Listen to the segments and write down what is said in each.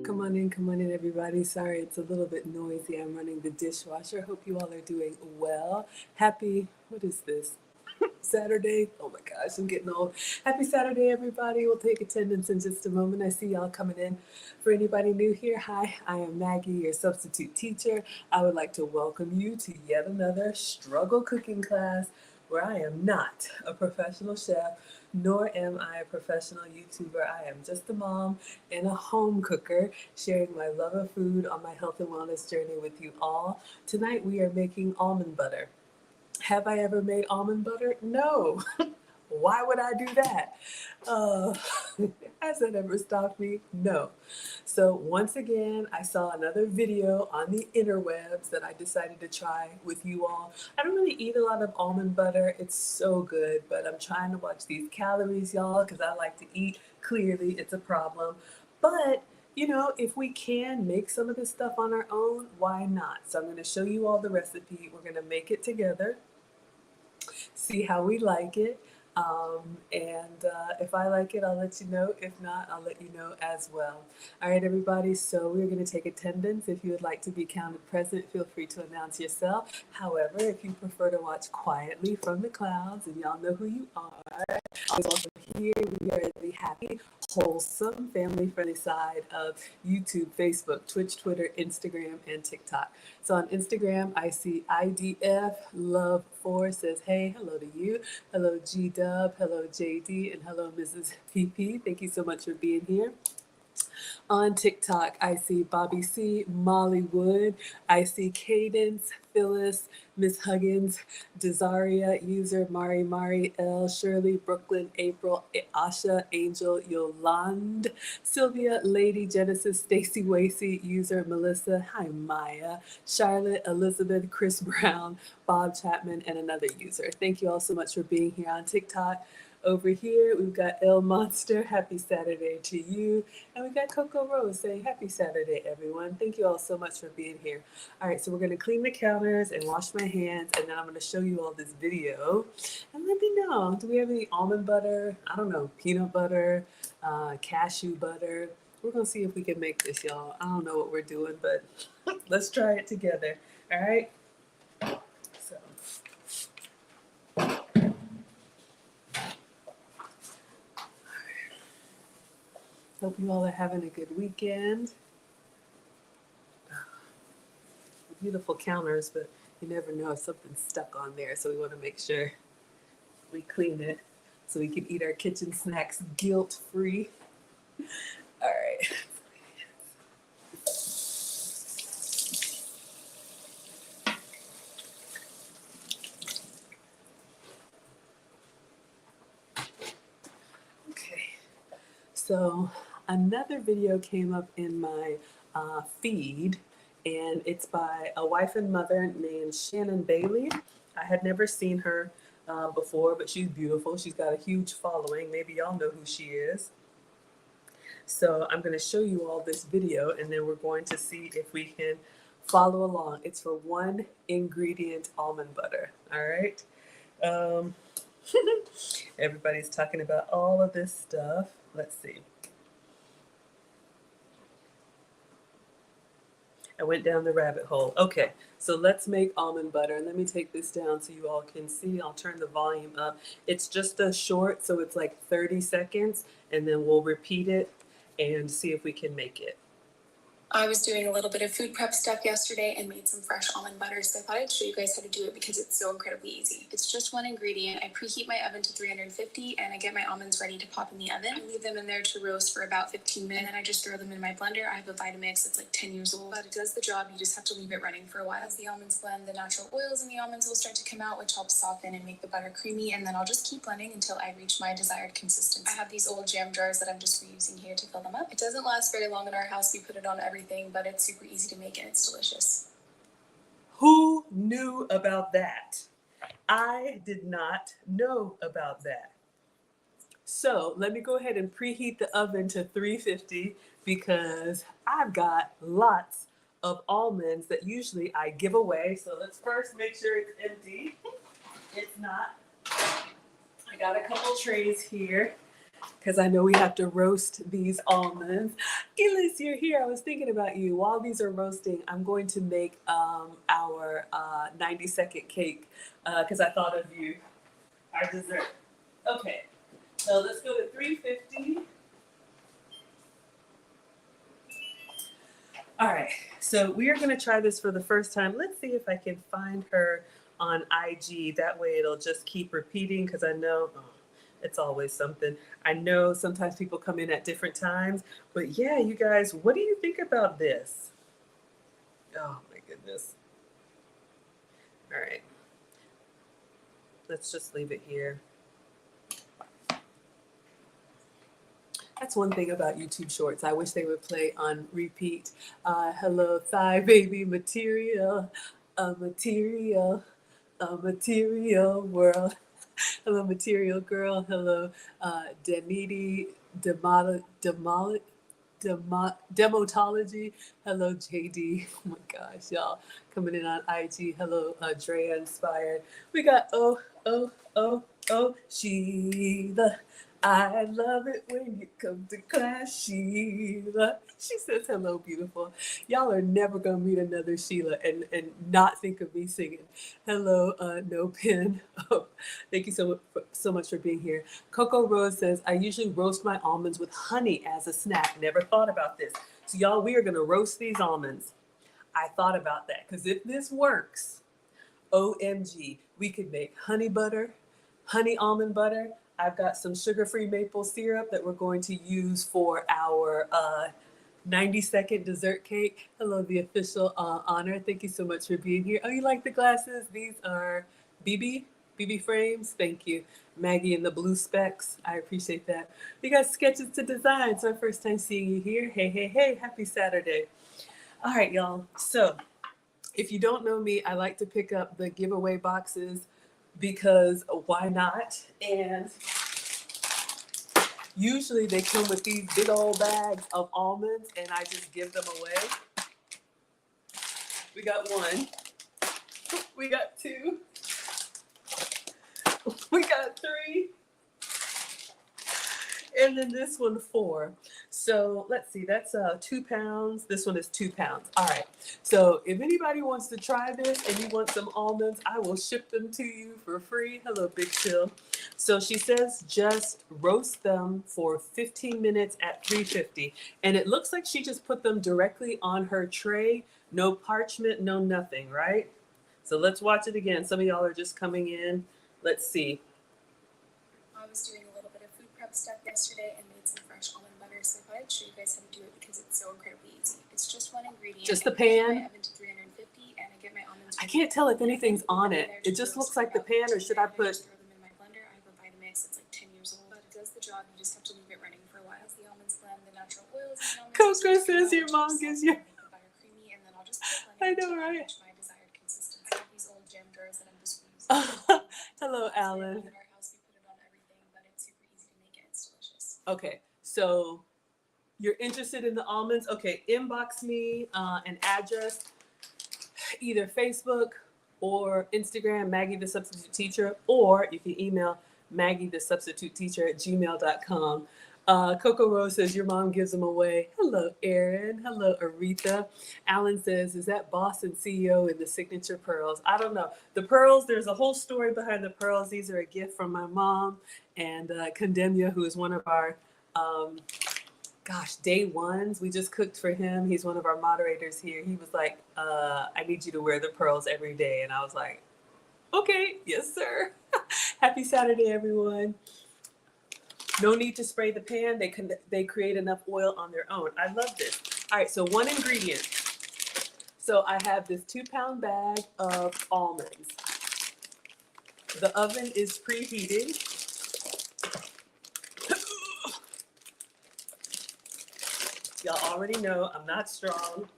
Come on in, everybody. Sorry, it's a little bit noisy. I'm running the dishwasher. Hope you all are doing well. Happy, what is this? Saturday. Oh my gosh, I'm getting old. Happy Saturday, everybody. We'll take attendance in just a moment. I see y'all coming in. For anybody new here, hi, I am Maggie, your substitute teacher. I would like to welcome you to yet another struggle cooking class where I am not a professional chef, nor am I a professional YouTuber. I am just a mom and a home cooker, sharing my love of food on my health and wellness journey with you all. Tonight we are making almond butter. Have I ever made almond butter? No. Why would I do that? Uh, has that ever stopped me? No. So once again, I saw another video on the interwebs that I decided to try with you all. I don't really eat a lot of almond butter. It's so good, but I'm trying to watch these calories, y'all, because I like to eat. Clearly, it's a problem. But you know, if we can make some of this stuff on our own, why not? So I'm going to show you all the recipe. We're going to make it together, see how we like it. And if I like it, I'll let you know. If not, I'll let you know as well. All right, everybody. So we're going to take attendance. If you would like to be counted present, feel free to announce yourself. However, if you prefer to watch quietly from the clouds, and y'all know who you are, also here we are the happy, wholesome, family-friendly side of YouTube, Facebook, Twitch, Twitter, Instagram, and TikTok. So on Instagram, I see IDF Love 4 says, hey, hello to you. Hello, G-Dub. Hello, JD. And hello, Mrs. PP. Thank you so much for being here. On TikTok, I see Bobby C, Molly Wood. I see Cadence, Phyllis, Miss Huggins, Desaria, user Mari L, Shirley, Brooklyn, April, Asha, Angel, Yolande, Sylvia, Lady, Genesis, Stacy Wasey, user Melissa, hi Maya, Charlotte, Elizabeth, Chris Brown, Bob Chapman, and another user. Thank you all so much for being here on TikTok. Over here, we've got El Monster. Happy Saturday to you. And we got Coco Rose saying happy Saturday, everyone. Thank you all so much for being here. All right, so we're going to clean the counters and wash my hands, and then I'm going to show you all this video. And let me know, do we have any almond butter? I don't know, peanut butter, cashew butter. We're going to see if we can make this, y'all. I don't know what we're doing, but let's try it together. All right? So. Hope you all are having a good weekend. Beautiful counters, but you never know if something's stuck on there, so we want to make sure we clean it so we can eat our kitchen snacks guilt-free. All right. Okay. So another video came up in my feed, and it's by a wife and mother named Shannon Bailey. I had never seen her before, but she's beautiful. She's got a huge following. Maybe y'all know who she is. So I'm going to show you all this video, and then we're going to see if we can follow along. It's for 1 ingredient almond butter. All right. Everybody's talking about all of this stuff. Let's see. I went down the rabbit hole. Okay, so let's make almond butter. And let me take this down so you all can see. I'll turn the volume up. It's just a short, so it's like 30 seconds, and then we'll repeat it and see if we can make it. I was doing a little bit of food prep stuff yesterday and made some fresh almond butter, so I thought I'd show you guys how to do it because it's so incredibly easy. It's just 1 ingredient. I preheat my oven to 350 and I get my almonds ready to pop in the oven. I leave them in there to roast for about 15 minutes, and then I just throw them in my blender. I have a Vitamix that's like 10 years old, but it does the job. You just have to leave it running for a while. As the almonds blend, the natural oils in the almonds will start to come out, which helps soften and make the butter creamy, and then I'll just keep blending until I reach my desired consistency. I have these old jam jars that I'm just reusing here to fill them up. It doesn't last very long in our house. We put it on everything, but it's super easy to make and it's delicious. Who knew about that? I did not know about that. So let me go ahead and preheat the oven to 350 because I've got lots of almonds that usually I give away. So let's first make sure it's empty. It's not. I got a couple trays here. because I know we have to roast these almonds. Elis, you're here. I was thinking about you. While these are roasting, I'm going to make our 90-second cake because I thought of you, our dessert. Okay, so let's go to 350. All right, so we are going to try this for the first time. Let's see if I can find her on IG. That way it'll just keep repeating because I know it's always something. I know sometimes people come in at different times, but yeah, you guys, what do you think about this? Oh my goodness. All right, let's just leave it here. That's one thing about YouTube Shorts. I wish they would play on repeat. Hello, thigh baby material, a material world. Hello, material girl. Hello, Daniti, Demotology. Hello, JD. Oh my gosh, y'all coming in on IG. Hello, Drea Inspired. We got Sheila. I love it when you come to class, Sheila. She says hello, beautiful. Y'all are never gonna meet another Sheila and not think of me singing. Hello, no pin. Oh, thank you so much for being here. Coco Rose says, I usually roast my almonds with honey as a snack. Never thought about this. So y'all, we are gonna roast these almonds. I thought about that because if this works, OMG, we could make honey butter, honey almond butter. I've got some sugar-free maple syrup that we're going to use for our 90-second dessert cake. Hello, the official honor. Thank you so much for being here. Oh, you like the glasses? These are BB frames. Thank you. Maggie and the blue specs. I appreciate that. We got sketches to design. It's my first time seeing you here. Hey, hey, hey. Happy Saturday. All right, y'all. So if you don't know me, I like to pick up the giveaway boxes because why not? And usually they come with these big old bags of almonds and I just give them away. We got one, we got two, we got three, and then this one 4. So let's see, that's 2 pounds. This one is 2 pounds. All right. So if anybody wants to try this and you want some almonds, I will ship them to you for free. Hello, Big Chill. So she says just roast them for 15 minutes at 350. And it looks like she just put them directly on her tray. No parchment, no nothing, right? So let's watch it again. Some of y'all are just coming in. Let's see. I was doing a little bit of food prep stuff yesterday and made some fresh almond butter, so I thought I'd show you guys how to do it because it's so incredibly easy. It's just one ingredient. Just the I preheat pan. my oven to 350 and I get my almonds. I can't tell if anything's on it. It just looks like the pan, or should I put? I just throw them in my blender. I have a Vitamix. It's like 10 years old, but it does the job. You just have to leave it running for a while. As the almonds blend, the natural oils and the almonds. Coco says your mom gives you. Creamy, and then I'll just I know, right? my desired consistency. I have these old jam jars that I'm just using. Hello, Alan. In our house, we put it on everything, but it's super easy to make it. It's delicious. Okay, so you're interested in the almonds? Okay, inbox me an address, either Facebook or Instagram, Maggie the Substitute Teacher, or you can email Maggie the Substitute Teacher at gmail.com. Coco Rose says your mom gives them away. Hello, Erin. Hello, Aretha. Alan says, is that boss and CEO in the signature pearls? I don't know. The pearls, there's a whole story behind the pearls. These are a gift from my mom and Condemnia, who is one of our day ones. We just cooked for him. He's one of our moderators here. He was like, I need you to wear the pearls every day. And I was like, okay, yes, sir. Happy Saturday, everyone. No need to spray the pan. They create enough oil on their own. I love this. All right, so one ingredient. So I have this 2-pound bag of almonds. The oven is preheating. Y'all already know I'm not strong.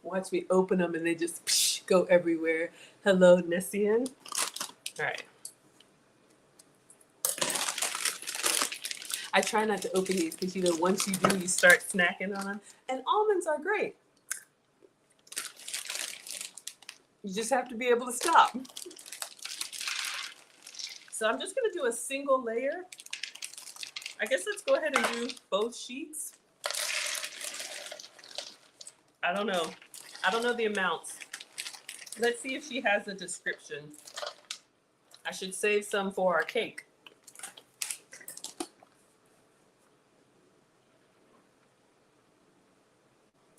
Watch me open them and they just go everywhere. Hello, Nessian. All right. I try not to open these because, once you do, you start snacking on them. And almonds are great. You just have to be able to stop. So I'm just gonna do a single layer. I guess let's go ahead and do both sheets. I don't know. I don't know the amounts. Let's see if she has a description. I should save some for our cake.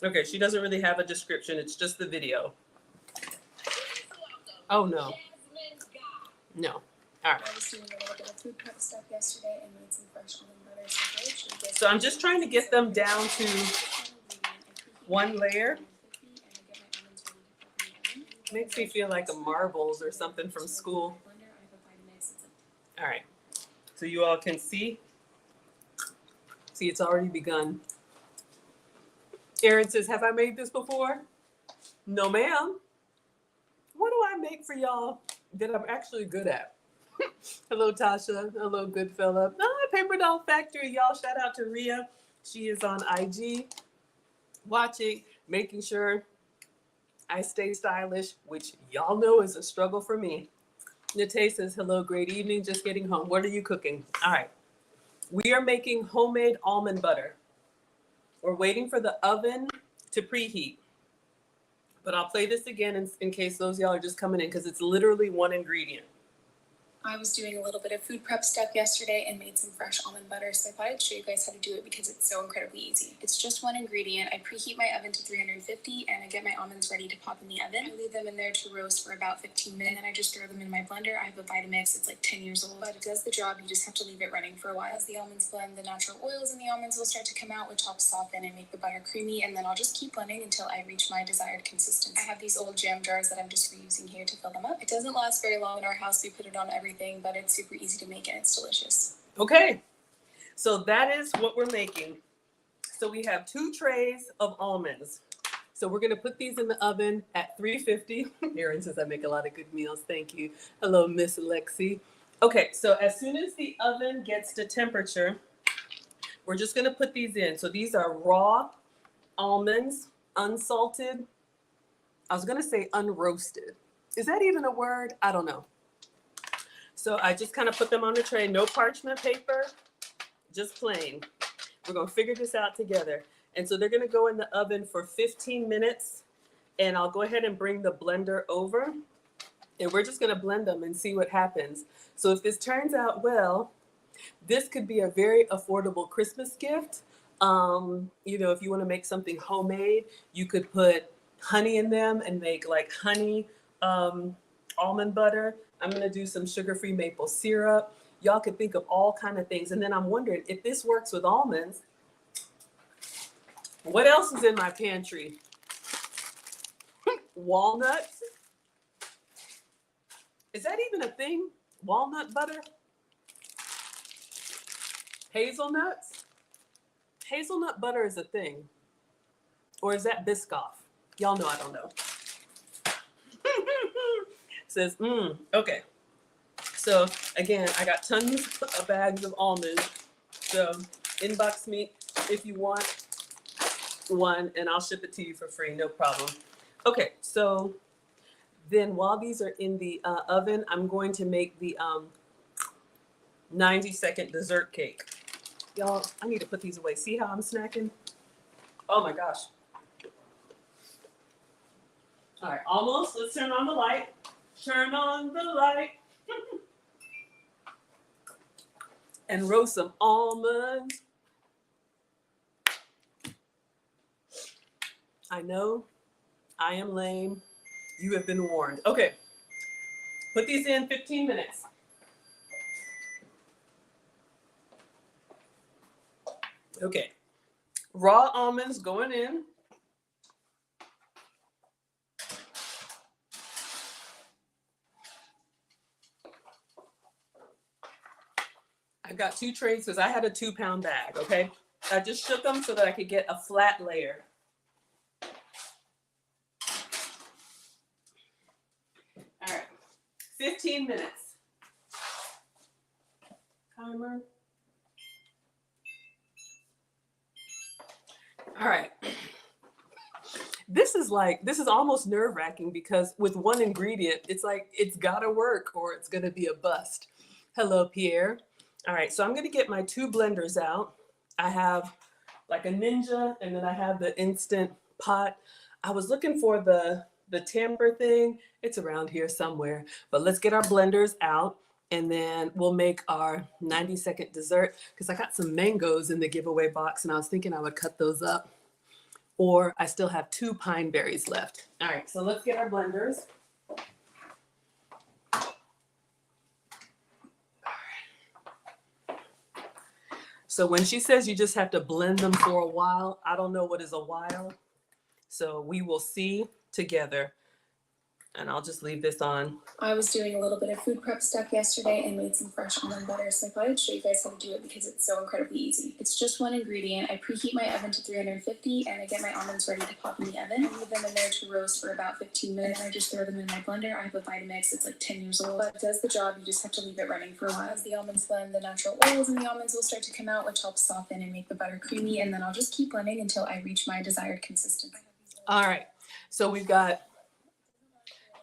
Okay, she doesn't really have a description. It's just the video. Oh, no. No. All right. I was doing a little bit of food prep stuff yesterday and made some fresh almond butter. So I'm just trying to get them down to one layer. Makes me feel like a marbles or something from school. All right. So you all can see. See, it's already begun. Erin says, have I made this before? No, ma'am. What do I make for y'all that I'm actually good at? Hello, Tasha. Hello, Goodfella. Paper Doll Factory. Y'all, shout out to Rhea. She is on IG watching, making sure I stay stylish, which y'all know is a struggle for me. Nate says, hello, great evening. Just getting home. What are you cooking? All right. We are making homemade almond butter. We're waiting for the oven to preheat. But I'll play this again in case those y'all are just coming in, because it's literally one ingredient. I was doing a little bit of food prep stuff yesterday and made some fresh almond butter, so I thought I'd show you guys how to do it because it's so incredibly easy. It's just one ingredient. I preheat my oven to 350 and I get my almonds ready to pop in the oven. I leave them in there to roast for about 15 minutes and then I just throw them in my blender. I have a Vitamix, it's like 10 years old, but it does the job. You just have to leave it running for a while. As the almonds blend, the natural oils in the almonds will start to come out, which helps soften and make the butter creamy, and then I'll just keep blending until I reach my desired consistency. I have these old jam jars that I'm just reusing here to fill them up. It doesn't last very long in our house. We put it on everything, but it's super easy to make and it's delicious. Okay, so that is what we're making. So we have 2 trays of almonds. So we're gonna put these in the oven at 350. Erin says I make a lot of good meals, thank you. Hello, Miss Lexi. Okay, so as soon as the oven gets to temperature, we're just gonna put these in. So these are raw almonds, unsalted. I was gonna say unroasted. Is that even a word? I don't know. So I just kind of put them on the tray, no parchment paper, just plain. We're gonna figure this out together. And so they're gonna go in the oven for 15 minutes, and I'll go ahead and bring the blender over, and we're just gonna blend them and see what happens. So if this turns out well, this could be a very affordable Christmas gift. If you wanna make something homemade, you could put honey in them and make like honey almond butter. I'm gonna do some sugar-free maple syrup. Y'all could think of all kind of things. And then I'm wondering if this works with almonds, what else is in my pantry? Walnuts. Is that even a thing? Walnut butter? Hazelnuts? Hazelnut butter is a thing. Or is that Biscoff? Y'all know I don't know. Says, okay. So again, I got tons of bags of almonds. So inbox me if you want one and I'll ship it to you for free, no problem. Okay, so then while these are in the oven, I'm going to make the 90-second dessert cake. Y'all, I need to put these away. See how I'm snacking? Oh my gosh. All right, almost. Let's turn on the light. Turn on the light. And roast some almonds. I know I am lame. You have been warned. Okay, put these in 15 minutes. Okay, raw almonds going in. I got 2 trays because I had a 2-pound bag, okay? I just shook them so that I could get a flat layer. All right, 15 minutes. Timer. All right. This is almost nerve-wracking because with one ingredient, it's like, it's gotta work or it's gonna be a bust. Hello, Pierre. All right, so I'm gonna get my two blenders out. I have like a Ninja, and then I have the Instant Pot. I was looking for the tamper thing. It's around here somewhere. But let's get our blenders out, and then we'll make our 90-second dessert. Because I got some mangoes in the giveaway box, and I was thinking I would cut those up. Or I still have 2 pine berries left. All right, so let's get our blenders. So when she says you just have to blend them for a while, I don't know what is a while. So we will see together. And I'll just leave this on. I was doing a little bit of food prep stuff yesterday and made some fresh almond butter, so I thought I'd show you guys how to do it because it's so incredibly easy. It's just one ingredient. I preheat my oven to 350 and I get my almonds ready to pop in the oven. I leave them in there to roast for about 15 minutes. I just throw them in my blender. I have a Vitamix. It's like 10 years old, but it does the job. You just have to leave it running for a while. As the almonds blend, the natural oils in the almonds will start to come out, which helps soften and make the butter creamy. And then I'll just keep blending until I reach my desired consistency. All right, so we've got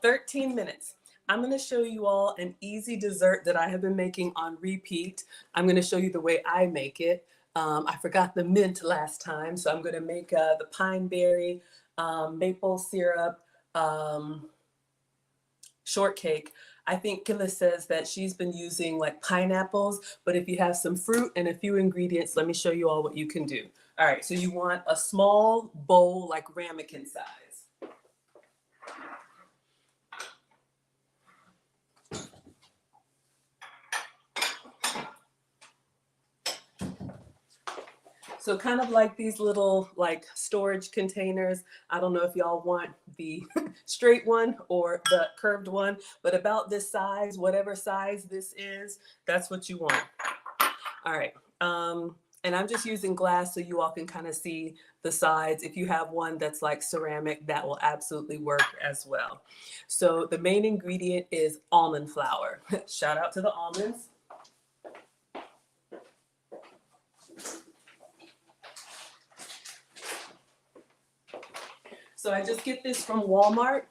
13 minutes. I'm going to show you all an easy dessert that I have been making on repeat. I'm going to show you the way I make it. I forgot the mint last time, so I'm going to make the pine berry maple syrup shortcake. I think Killa says that she's been using like pineapples, but if you have some fruit and a few ingredients, let me show you all what you can do. All right, so you want a small bowl like ramekin size. So kind of like these little like storage containers. I don't know if y'all want the straight one or the curved one, but about this size, whatever size this is, that's what you want. All right. And I'm just using glass so you all can kind of see the sides. If you have one that's like ceramic, that will absolutely work as well. So the main ingredient is almond flour. Shout out to the almonds. So I just get this from Walmart.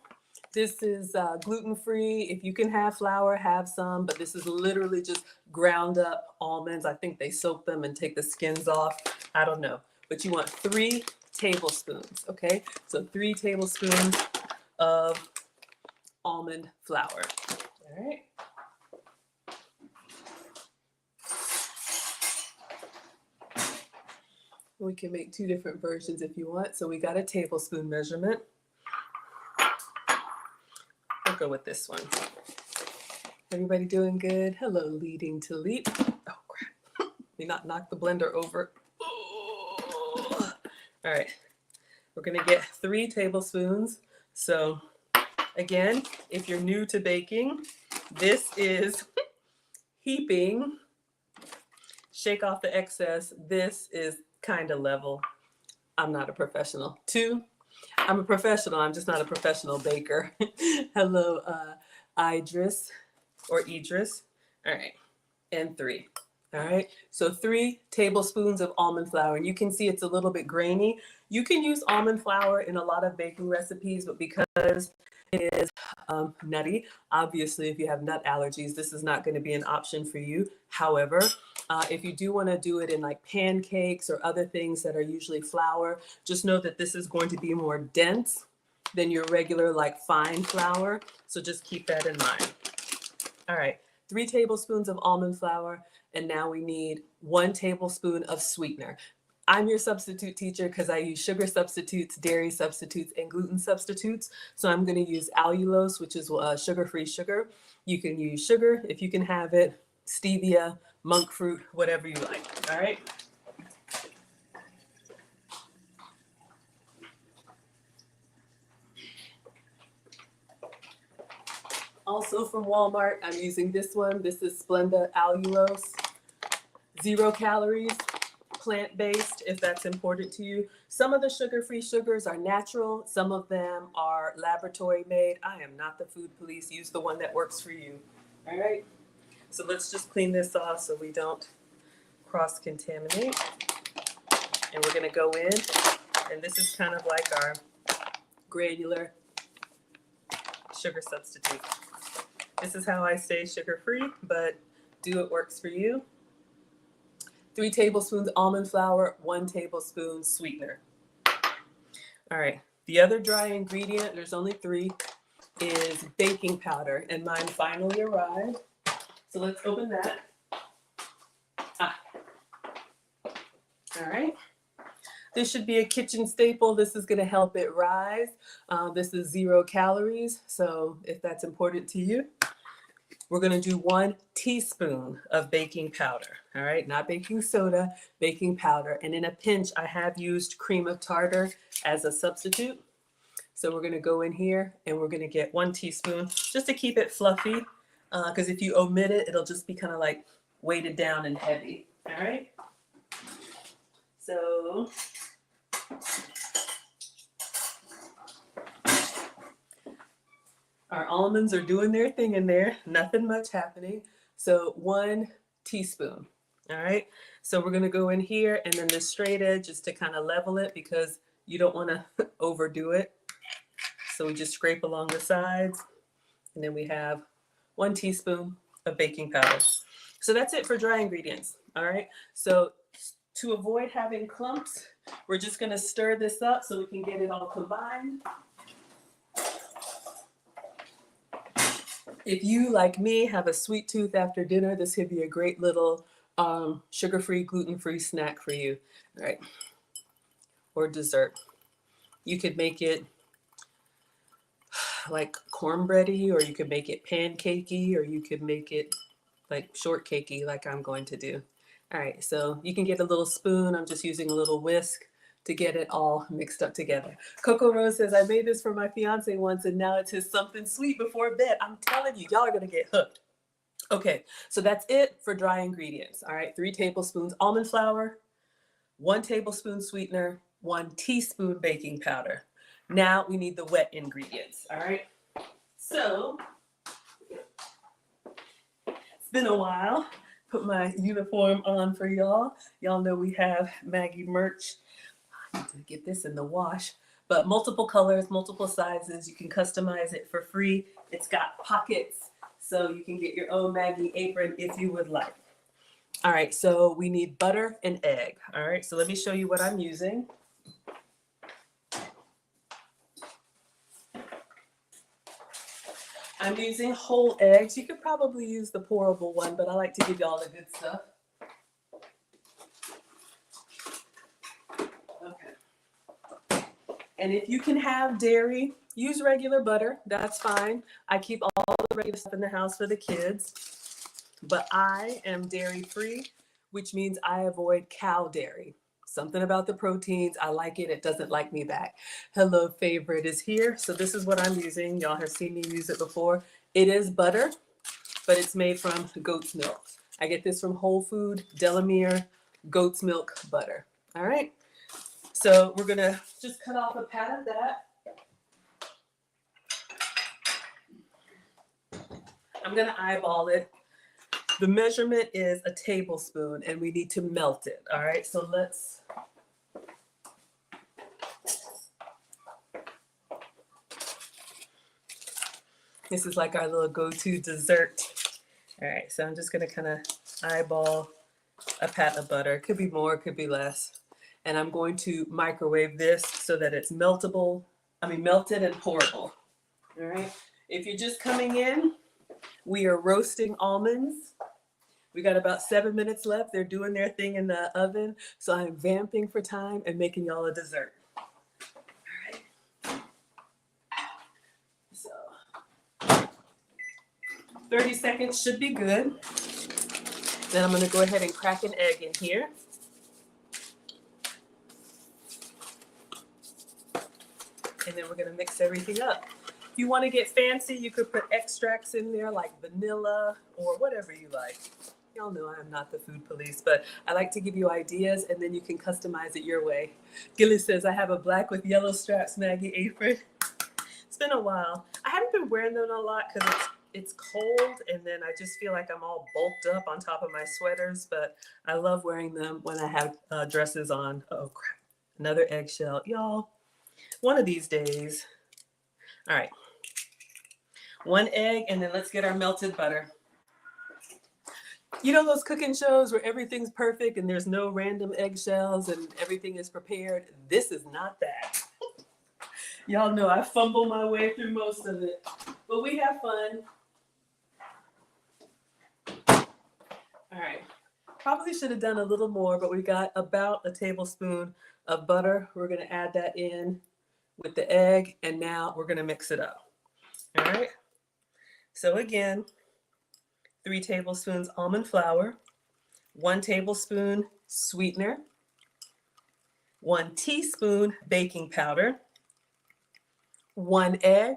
This is gluten-free. If you can have flour, have some, but this is literally just ground up almonds. I think they soak them and take the skins off. I don't know, but you want 3 tablespoons, okay? So 3 tablespoons of almond flour, all right? We can make 2 different versions if you want. So we got a tablespoon measurement. We'll go with this one. Everybody doing good? Hello, Leading to Leap. Oh, crap. Let me not knock the blender over. Oh. All right. We're going to get 3 tablespoons. So again, if you're new to baking, this is heaping. Shake off the excess. This is kind of level. I'm not a professional. 2, I'm a professional. I'm just not a professional baker. Hello, Idris or Idris. All right. And 3. All right. So 3 tablespoons of almond flour. And you can see it's a little bit grainy. You can use almond flour in a lot of baking recipes, but because it is nutty, obviously, if you have nut allergies, this is not going to be an option for you. However, if you do want to do it in like pancakes or other things that are usually flour, just know that this is going to be more dense than your regular like fine flour. So just keep that in mind. All right, 3 tablespoons of almond flour. And now we need 1 tablespoon of sweetener. I'm your substitute teacher because I use sugar substitutes, dairy substitutes, and gluten substitutes. So I'm going to use allulose, which is sugar-free sugar. You can use sugar if you can have it, stevia, monk fruit, whatever you like. All right. Also from Walmart, I'm using this one. This is Splenda allulose. 0 calories. Plant-based, if that's important to you. Some of the sugar-free sugars are natural. Some of them are laboratory made. I am not the food police. Use the one that works for you. All right. So let's just clean this off so we don't cross-contaminate. And we're going to go in. And this is kind of like our granular sugar substitute. This is how I stay sugar-free, but do what works for you. 3 tablespoons almond flour, 1 tablespoon sweetener. All right, the other dry ingredient, there's only 3, is baking powder, and mine finally arrived. So let's open that. All right. This should be a kitchen staple. This is going to help it rise. This is 0 calories, so if that's important to you, we're going to do 1 teaspoon of baking powder. All right, not baking soda, baking powder. And in a pinch, I have used cream of tartar as a substitute. So we're going to go in here and we're going to get 1 teaspoon just to keep it fluffy, because if you omit it, it'll just be kind of like weighted down and heavy. All right. So our almonds are doing their thing in there, nothing much happening. So 1 teaspoon. All right. So we're going to go in here and then the straight edge just to kind of level it because you don't want to overdo it. So we just scrape along the sides and then we have 1 teaspoon of baking powder. So that's it for dry ingredients. All right. So to avoid having clumps, we're just going to stir this up so we can get it all combined. If you, like me, have a sweet tooth after dinner, this could be a great little sugar-free, gluten-free snack for you. All right. Or dessert. You could make it like cornbready, or you could make it pancakey, or you could make it like shortcakey like I'm going to do. All right, so you can get a little spoon. I'm just using a little whisk to get it all mixed up together. Coco Rose says, I made this for my fiance once and now it's his something sweet before bed. I'm telling you, y'all are gonna get hooked. Okay, so that's it for dry ingredients. All right, 3 tablespoons almond flour, 1 tablespoon sweetener, 1 teaspoon baking powder. Now we need the wet ingredients, all right? So, it's been a while. Put my uniform on for y'all. Y'all know we have Maggie merch. I need to get this in the wash. But multiple colors, multiple sizes. You can customize it for free. It's got pockets, so you can get your own Maggie apron if you would like. All right, so we need butter and egg. All right, so let me show you what I'm using. I'm using whole eggs. You could probably use the pourable one, but I like to give y'all the good stuff. Okay. And if you can have dairy, use regular butter. That's fine. I keep all the regular stuff in the house for the kids. But I am dairy free, which means I avoid cow dairy. Something about the proteins, I like it, it doesn't like me back. Hello Favorite is here. So this is what I'm using. Y'all have seen me use it before. It is butter, but it's made from goat's milk. I get this from Whole Food, Delamere, goat's milk butter. All right. So we're gonna just cut off a pat of that. I'm gonna eyeball it. The measurement is a tablespoon and we need to melt it. All right, so let's. This is like our little go-to dessert. All right, so I'm just gonna kind of eyeball a pat of butter. Could be more, could be less. And I'm going to microwave this so that it's melted and pourable. All right, if you're just coming in, we are roasting almonds. We got about 7 minutes left. They're doing their thing in the oven. So I'm vamping for time and making y'all a dessert. All right. So 30 seconds should be good. Then I'm gonna go ahead and crack an egg in here. And then we're gonna mix everything up. If you wanna get fancy, you could put extracts in there like vanilla or whatever you like. Y'all know I'm not the food police, but I like to give you ideas and then you can customize it your way. Gilly says, I have a black with yellow straps Maggie apron. It's been a while. I haven't been wearing them a lot because it's cold and then I just feel like I'm all bulked up on top of my sweaters, but I love wearing them when I have dresses on. Oh crap, another eggshell. Y'all, one of these days. All right, 1 egg and then let's get our melted butter. You know those cooking shows where everything's perfect and there's no random eggshells and everything is prepared? This is not that. Y'all know I fumble my way through most of it, but we have fun. All right. Probably should have done a little more, but we got about a tablespoon of butter. We're going to add that in with the egg, and now we're going to mix it up. All right. So again, 3 tablespoons almond flour, 1 tablespoon sweetener, 1 teaspoon baking powder, 1 egg,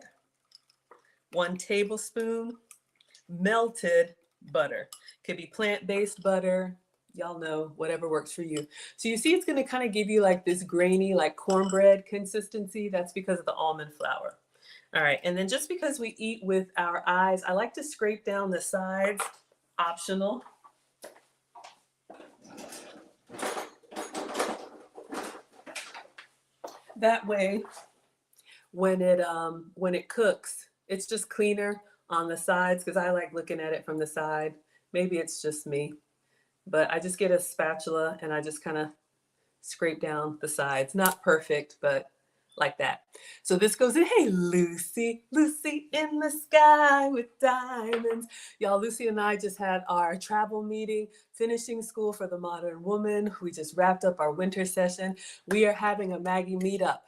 1 tablespoon melted butter. Could be plant-based butter. Y'all know, whatever works for you. So you see it's going to kind of give you like this grainy, like cornbread consistency. That's because of the almond flour. All right, and then just because we eat with our eyes, I like to scrape down the sides, optional. That way, when it cooks, it's just cleaner on the sides because I like looking at it from the side. Maybe it's just me, but I just get a spatula and I just kind of scrape down the sides. Not perfect, but like that. So this goes in, hey, Lucy, Lucy in the sky with diamonds. Y'all, Lucy and I just had our travel meeting, finishing school for the modern woman. We just wrapped up our winter session. We are having a Maggie meetup.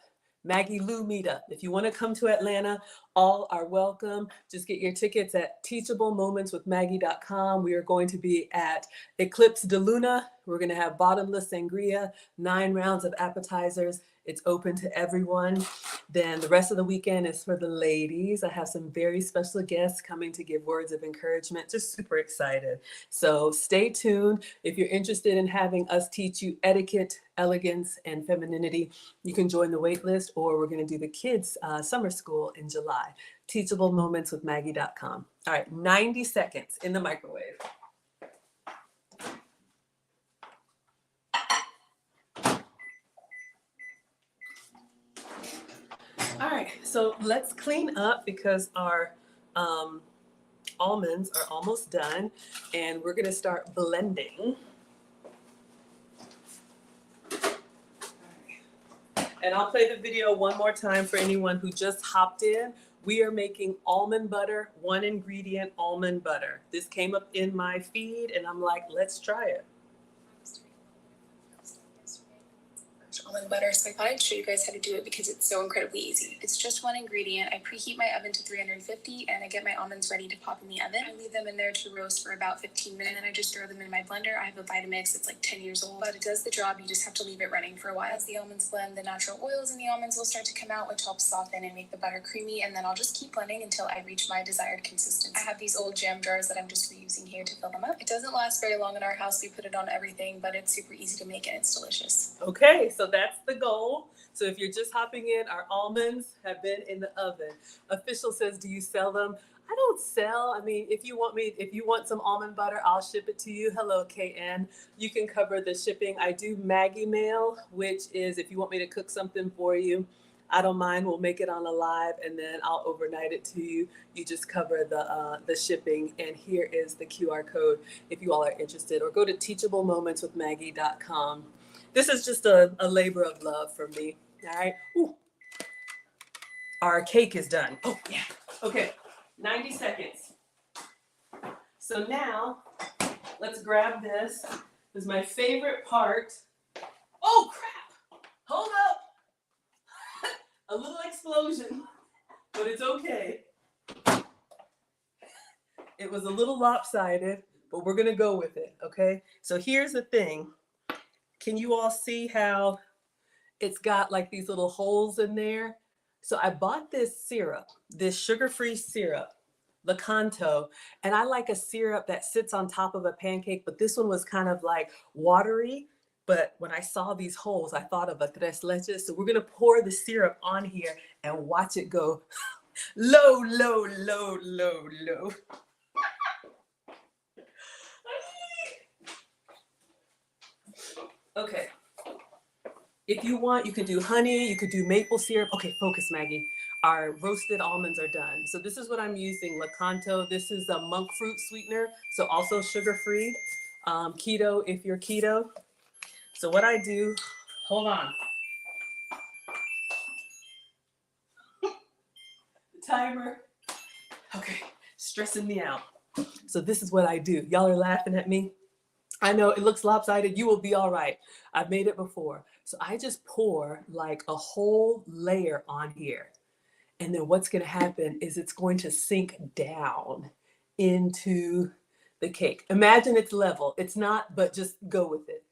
Maggie Lou meetup. If you want to come to Atlanta, all are welcome. Just get your tickets at teachablemomentswithmaggie.com. We are going to be at Eclipse de Luna. We're going to have bottomless sangria, 9 rounds of appetizers. It's open to everyone. Then the rest of the weekend is for the ladies. I have some very special guests coming to give words of encouragement. Just super excited. So stay tuned. If you're interested in having us teach you etiquette, elegance, and femininity, you can join the wait list, or we're going to do the kids' summer school in July. Teachablemomentswithmaggie.com. All right, 90 seconds in the microwave. All right, so let's clean up because our almonds are almost done, and we're gonna start blending. And I'll play the video one more time for anyone who just hopped in. We are making almond butter, 1 ingredient almond butter. This came up in my feed, and I'm like, let's try it. Almond butter, so I thought I'd show you guys how to do it because it's so incredibly easy. It's just 1 ingredient. I preheat my oven to 350 and I get my almonds ready to pop in the oven. I leave them in there to roast for about 15 minutes and then I just throw them in my blender. I have a Vitamix, it's like 10 years old, but it does the job. You just have to leave it running for a while. As the almonds blend, the natural oils in the almonds will start to come out, which helps soften and make the butter creamy, and then I'll just keep blending until I reach my desired consistency. I have these old jam jars that I'm just reusing here to fill them up. It doesn't last very long in our house. We put it on everything, but it's super easy to make and it's delicious. Okay, so that's the goal. So if you're just hopping in, our almonds have been in the oven. Official says, do you sell them? I don't sell. I mean, if you want some almond butter, I'll ship it to you. Hello, KN. You can cover the shipping. I do Maggie mail, which is if you want me to cook something for you, I don't mind. We'll make it on a live and then I'll overnight it to you. You just cover the shipping. And here is the QR code if you all are interested, or go to teachablemomentswithmaggie.com. This is just a labor of love for me. All right. Ooh. Our cake is done. Oh, yeah. Okay. 90 seconds. So now let's grab this. This is my favorite part. Oh, crap. Hold up. A little explosion, but it's okay. It was a little lopsided, but we're going to go with it. Okay. So here's the thing. Can you all see how it's got like these little holes in there? So I bought this syrup, this sugar-free syrup, Lakanto, and I like a syrup that sits on top of a pancake, but this one was kind of like watery. But when I saw these holes, I thought of a tres leches. So we're gonna pour the syrup on here and watch it go low, low, low, low, low. Okay. If you want, you could do honey, you could do maple syrup. Okay, focus, Maggie. our roasted almonds are done. So this is what I'm using, Lakanto. This is a monk fruit sweetener, so also sugar-free. Keto if you're keto. So what I do, hold on. The timer. Okay, stressing me out. So this is what I do. Y'all are laughing at me. I know it looks lopsided. You will be all right. I've made it before. So I just pour like a whole layer on here. And then what's going to happen is it's going to sink down into the cake. Imagine it's level. It's not, but just go with it.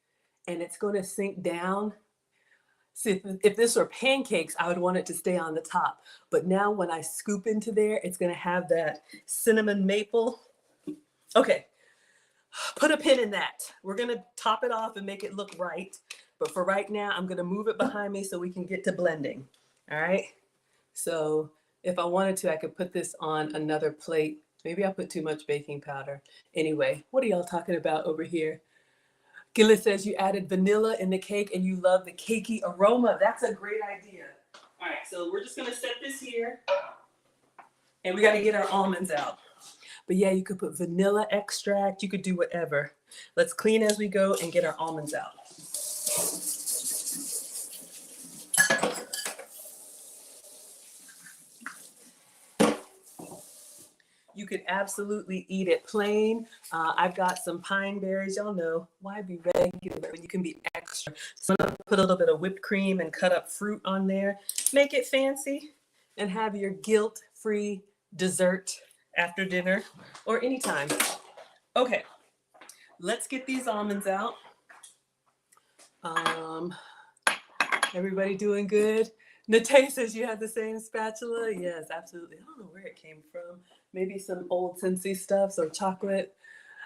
And it's going to sink down. See, if this were pancakes, I would want it to stay on the top. But now when I scoop into there, it's going to have that cinnamon maple. Okay, put a pin in that. We're going to top it off and make it look right. But for right now, I'm going to move it behind me so we can get to blending. All right. So if I wanted to, I could put this on another plate. Maybe I put too much baking powder. Anyway, what are y'all talking about over here? Gillis says you added vanilla in the cake and you love the cakey aroma. That's a great idea. All right, so we're just going to set this here. And we got to get our almonds out. But yeah, you could put vanilla extract. You could do whatever. Let's clean as we go and get our almonds out. You could absolutely eat it plain. I've got some pine berries. Y'all know, why be regular when you can be extra? So I'm gonna put a little bit of whipped cream and cut up fruit on there. Make it fancy and have your guilt-free dessert after dinner or anytime. Okay, let's get these almonds out. Everybody doing good? Nate says you have the same spatula. Yes, absolutely. I don't know where it came from. Maybe some old Scentsy stuffs or chocolate.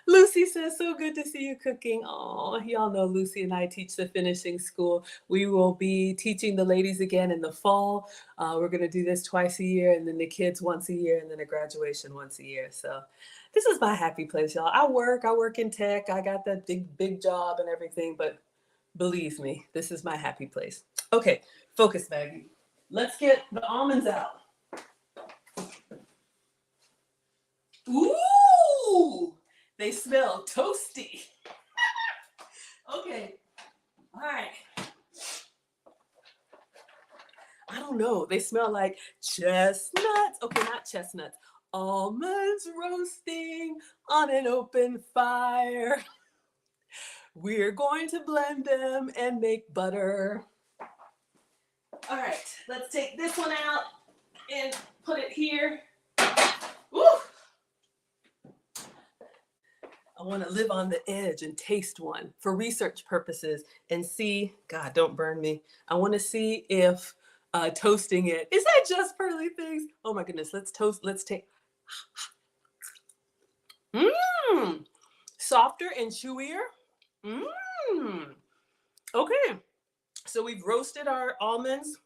Lucy says, so good to see you cooking. Oh, y'all know Lucy and I teach the finishing school. We will be teaching the ladies again in the fall. We're going to do this twice a year, and then the kids once a year, and then a graduation once a year. So this is my happy place, y'all. I work in tech. I got that big job and everything, but believe me, this is my happy place. Okay, focus, Maggie. Let's get the almonds out. Ooh, they smell toasty. Okay, all right. I don't know. They smell like chestnuts. Okay, not chestnuts. Almonds roasting on an open fire. We're going to blend them and make butter. All right, let's take this one out and put it here. Woo! I want to live on the edge and taste one for research purposes and see, God, don't burn me. I want to see if toasting it, is that just pearly things? Oh my goodness, let's toast, let's take. Mmm, softer and chewier. Mmm. Okay, so we've roasted our almonds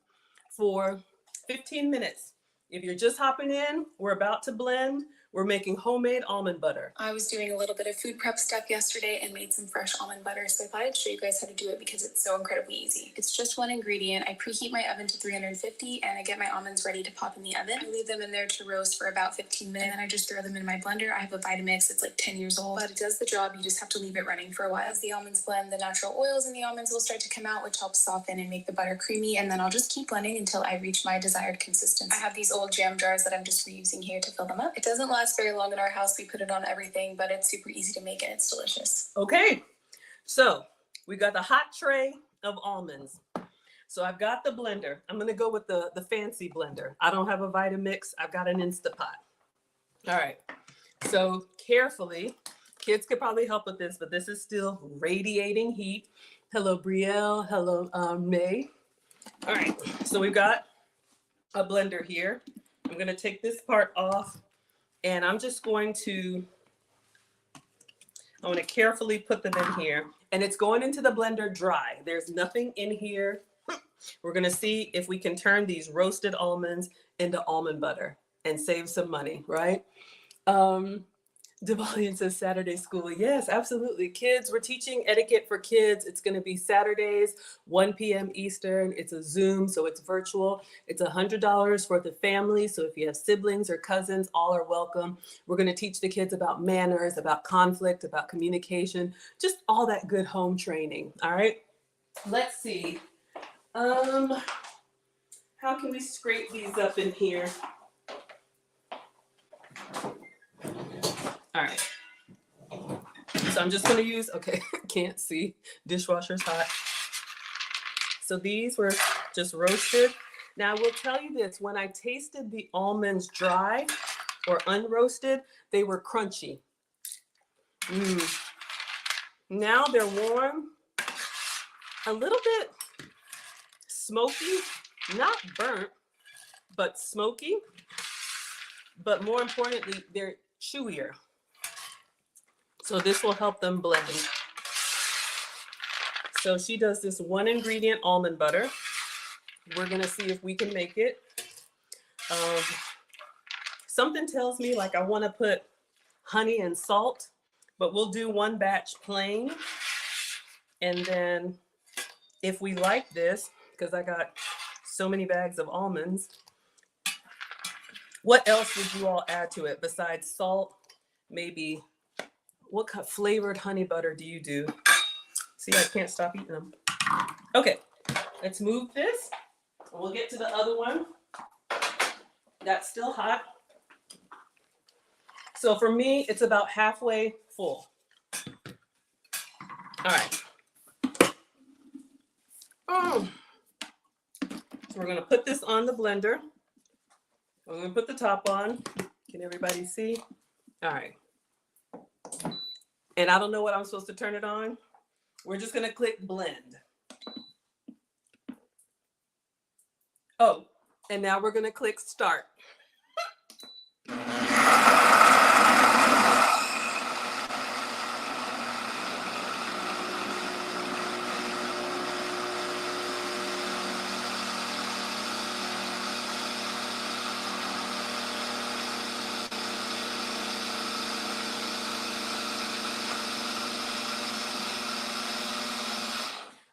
for 15 minutes. If you're just hopping in, we're about to blend. We're making homemade almond butter. I was doing a little bit of food prep stuff yesterday and made some fresh almond butter, so I thought I'd show you guys how to do it because it's so incredibly easy. It's just one ingredient. I preheat my oven to 350 and I get my almonds ready to pop in the oven. I leave them in there to roast for about 15 minutes and then I just throw them in my blender. I have a Vitamix, it's like 10 years old, but it does the job. You just have to leave it running for a while. As the almonds blend, the natural oils in the almonds will start to come out, which helps soften and make the butter creamy, and then I'll just keep blending until I reach my desired consistency. I have these old jam jars that I'm just reusing here to fill them up. It doesn't last very long in our house. We put it on everything, but it's super easy to make and it's delicious. Okay, so we got the hot tray of almonds. So I've got the blender. I'm gonna go with the fancy blender. I don't have a Vitamix. I've got an Instapot. All right, so carefully, kids could probably help with this, but this is still radiating heat. Hello, Brielle. Hello, May. All right, so we've got a blender here. I'm gonna take this part off and I'm just going to, I want to carefully put them in here, and it's going into the blender dry. There's nothing in here. We're going to see if we can turn these roasted almonds into almond butter and save some money, right? Devalian says Saturday school. Yes, absolutely. Kids, we're teaching etiquette for kids. It's going to be Saturdays, 1 p.m. Eastern. It's a Zoom, so it's virtual. It's $100 for the family. So if you have siblings or cousins, all are welcome. We're going to teach the kids about manners, about conflict, about communication, just all that good home training. All right. Let's see. How can we scrape these up in here? All right. So I'm just going to use, okay, can't see. Dishwasher's hot. So these were just roasted. Now I will tell you this, when I tasted the almonds dry or unroasted, they were crunchy. Now they're warm, a little bit smoky, not burnt, but smoky. But more importantly, they're chewier. So this will help them blend. So she does this 1 ingredient almond butter. We're gonna see if we can make it. Something tells me like I wanna put honey and salt, but we'll do 1 batch plain. And then if we like this, because I got so many bags of almonds, what else would you all add to it besides salt? Maybe, what kind of flavored honey butter do you do? See, I can't stop eating them. Okay, let's move this. We'll get to the other one. That's still hot. So for me, it's about halfway full. All right. So we're gonna put this on the blender. I'm gonna put the top on. Can everybody see? All right. And I don't know what I'm supposed to turn it on. We're just gonna click blend. Oh, and now we're gonna click start.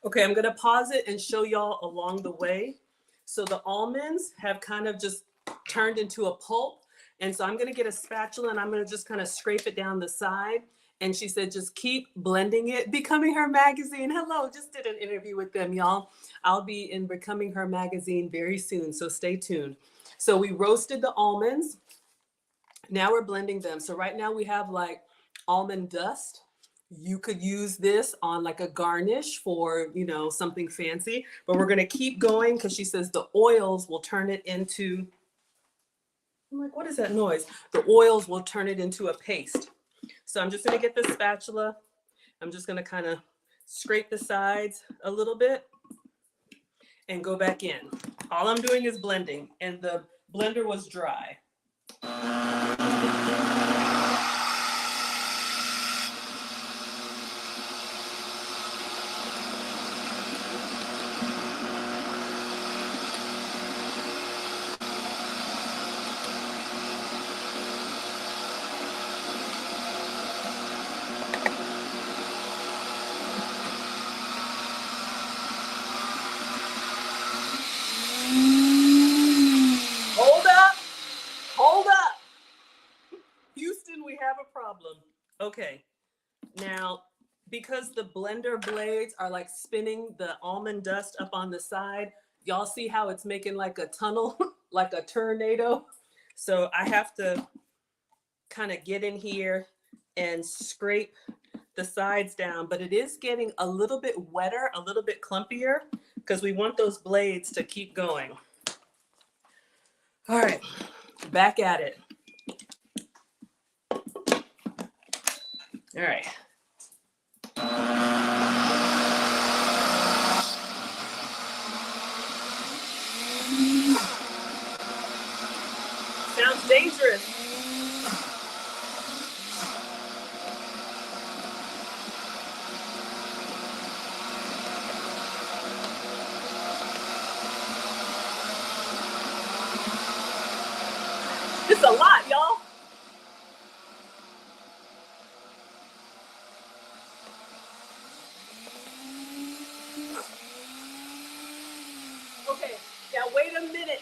Okay, I'm gonna pause it and show y'all along the way. So the almonds have kind of just turned into a pulp. And so I'm gonna get a spatula and I'm gonna just kind of scrape it down the side. And she said, just keep blending it. Becoming Her magazine. Hello, just did an interview with them, y'all. I'll be in Becoming Her magazine very soon, so stay tuned. So we roasted the almonds. Now we're blending them. So right now we have like almond dust. You could use this on like a garnish for, you know, something fancy, but we're going to keep going because she says the oils will turn it into, I'm like, what is that noise? The oils will turn it into a paste. So I'm just going to get the spatula. I'm just going to kind of scrape the sides a little bit and go back in. All I'm doing is blending, and the blender was dry. Hold up. Houston, we have a problem. Okay, now, because the blender blades are like spinning the almond dust up on the side, y'all see how it's making like a tunnel, like a tornado? So I have to kind of get in here and scrape the sides down, but it is getting a little bit wetter, a little bit clumpier, because we want those blades to keep going. All right, back at it. All right. Sounds dangerous. It's a lot, y'all. wait a minute.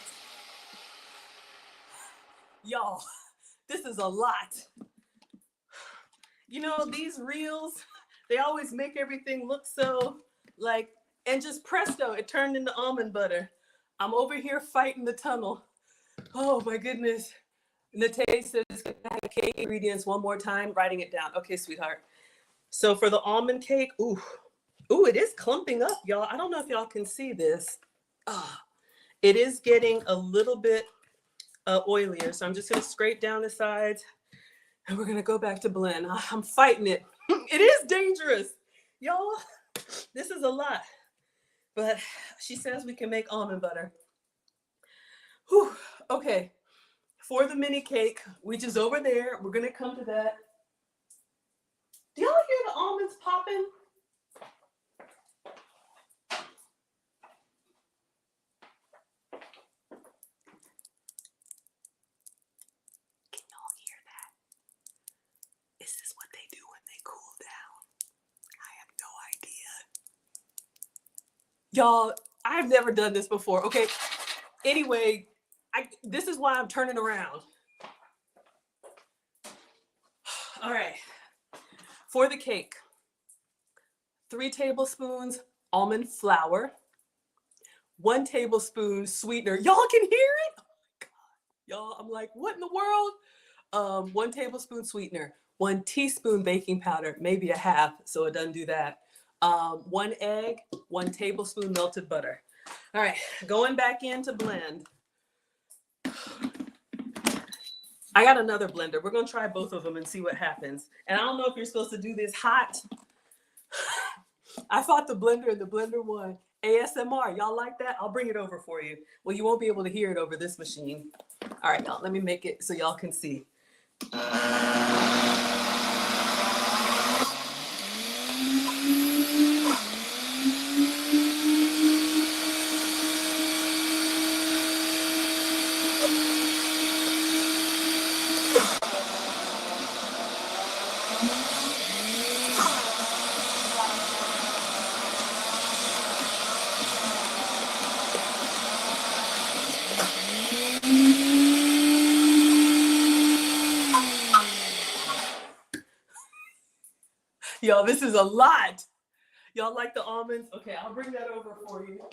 Y'all, this is a lot. You know, these reels, they always make everything look so like, and just presto, it turned into almond butter. I'm over here fighting the tunnel. Oh my goodness. Nate says, cake ingredients one more time, writing it down. Okay, sweetheart. So for the almond cake, ooh, it is clumping up, y'all. I don't know if y'all can see this. It is getting a little bit oilier. So I'm just gonna scrape down the sides and we're gonna go back to blend. I'm fighting it. It is dangerous. Y'all, this is a lot. But she says we can make almond butter. Whew. Okay, for the mini cake, which is over there, we're gonna come to that. Do y'all hear the almonds popping? Can y'all hear that? Is this what they do when they cool down? I have no idea. Y'all, I've never done this before. Okay, anyway, this is why I'm turning around. All right, for the cake, 3 tablespoons almond flour, 1 tablespoon sweetener. Y'all can hear it? Oh my God. Y'all, I'm like, what in the world? 1 tablespoon sweetener, 1 teaspoon baking powder, maybe a half, so it doesn't do that. 1 egg, 1 tablespoon melted butter. All right, going back in to blend. I got another blender. We're gonna try both of them and see what happens. And I don't know if you're supposed to do this hot. I fought the blender and the blender won. ASMR, y'all like that? I'll bring it over for you. Well, you won't be able to hear it over this machine. All right, y'all, let me make it so y'all can see. Y'all, this is a lot. Y'all like the almonds? Okay, I'll bring that over for you. Oh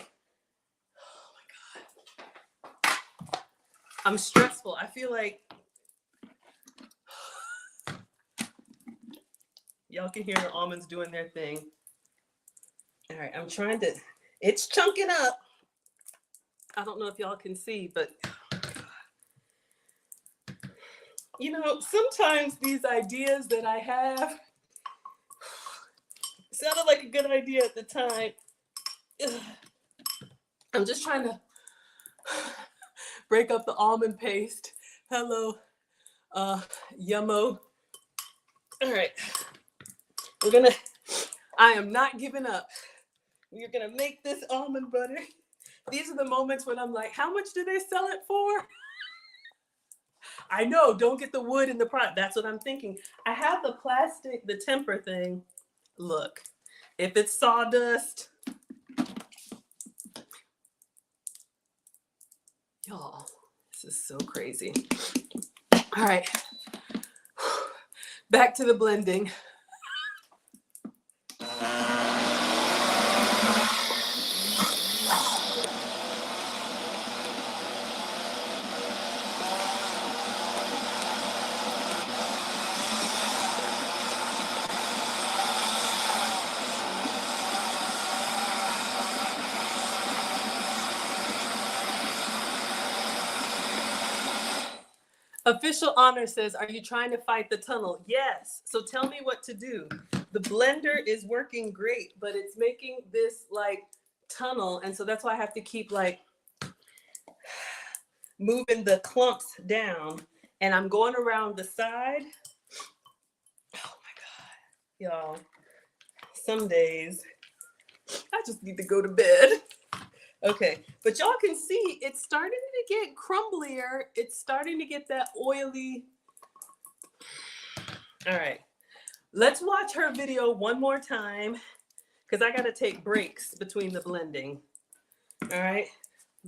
my God. I'm stressful. I feel like y'all can hear the almonds doing their thing. All right, I'm trying to, it's chunking up. I don't know if y'all can see, but you know, sometimes these ideas that I have sounded like a good idea at the time. I'm just trying to break up the almond paste. Hello, Yummo. All right, I am not giving up. We're gonna make this almond butter. These are the moments when I'm like, how much do they sell it for? I know, don't get the wood in the pot. That's what I'm thinking. I have the plastic, the temper thing. Look, if it's sawdust, y'all, this is so crazy. All right, back to the blending. Official Honor says, are you trying to fight the tunnel? Yes. So tell me what to do. The blender is working great, but it's making this like tunnel. And so that's why I have to keep like moving the clumps down. And I'm going around the side. Oh my God, y'all. Some days I just need to go to bed. Okay, but y'all can see it's starting to get crumblier. It's starting to get that oily. All right, let's watch her video one more time because I got to take breaks between the blending. All right,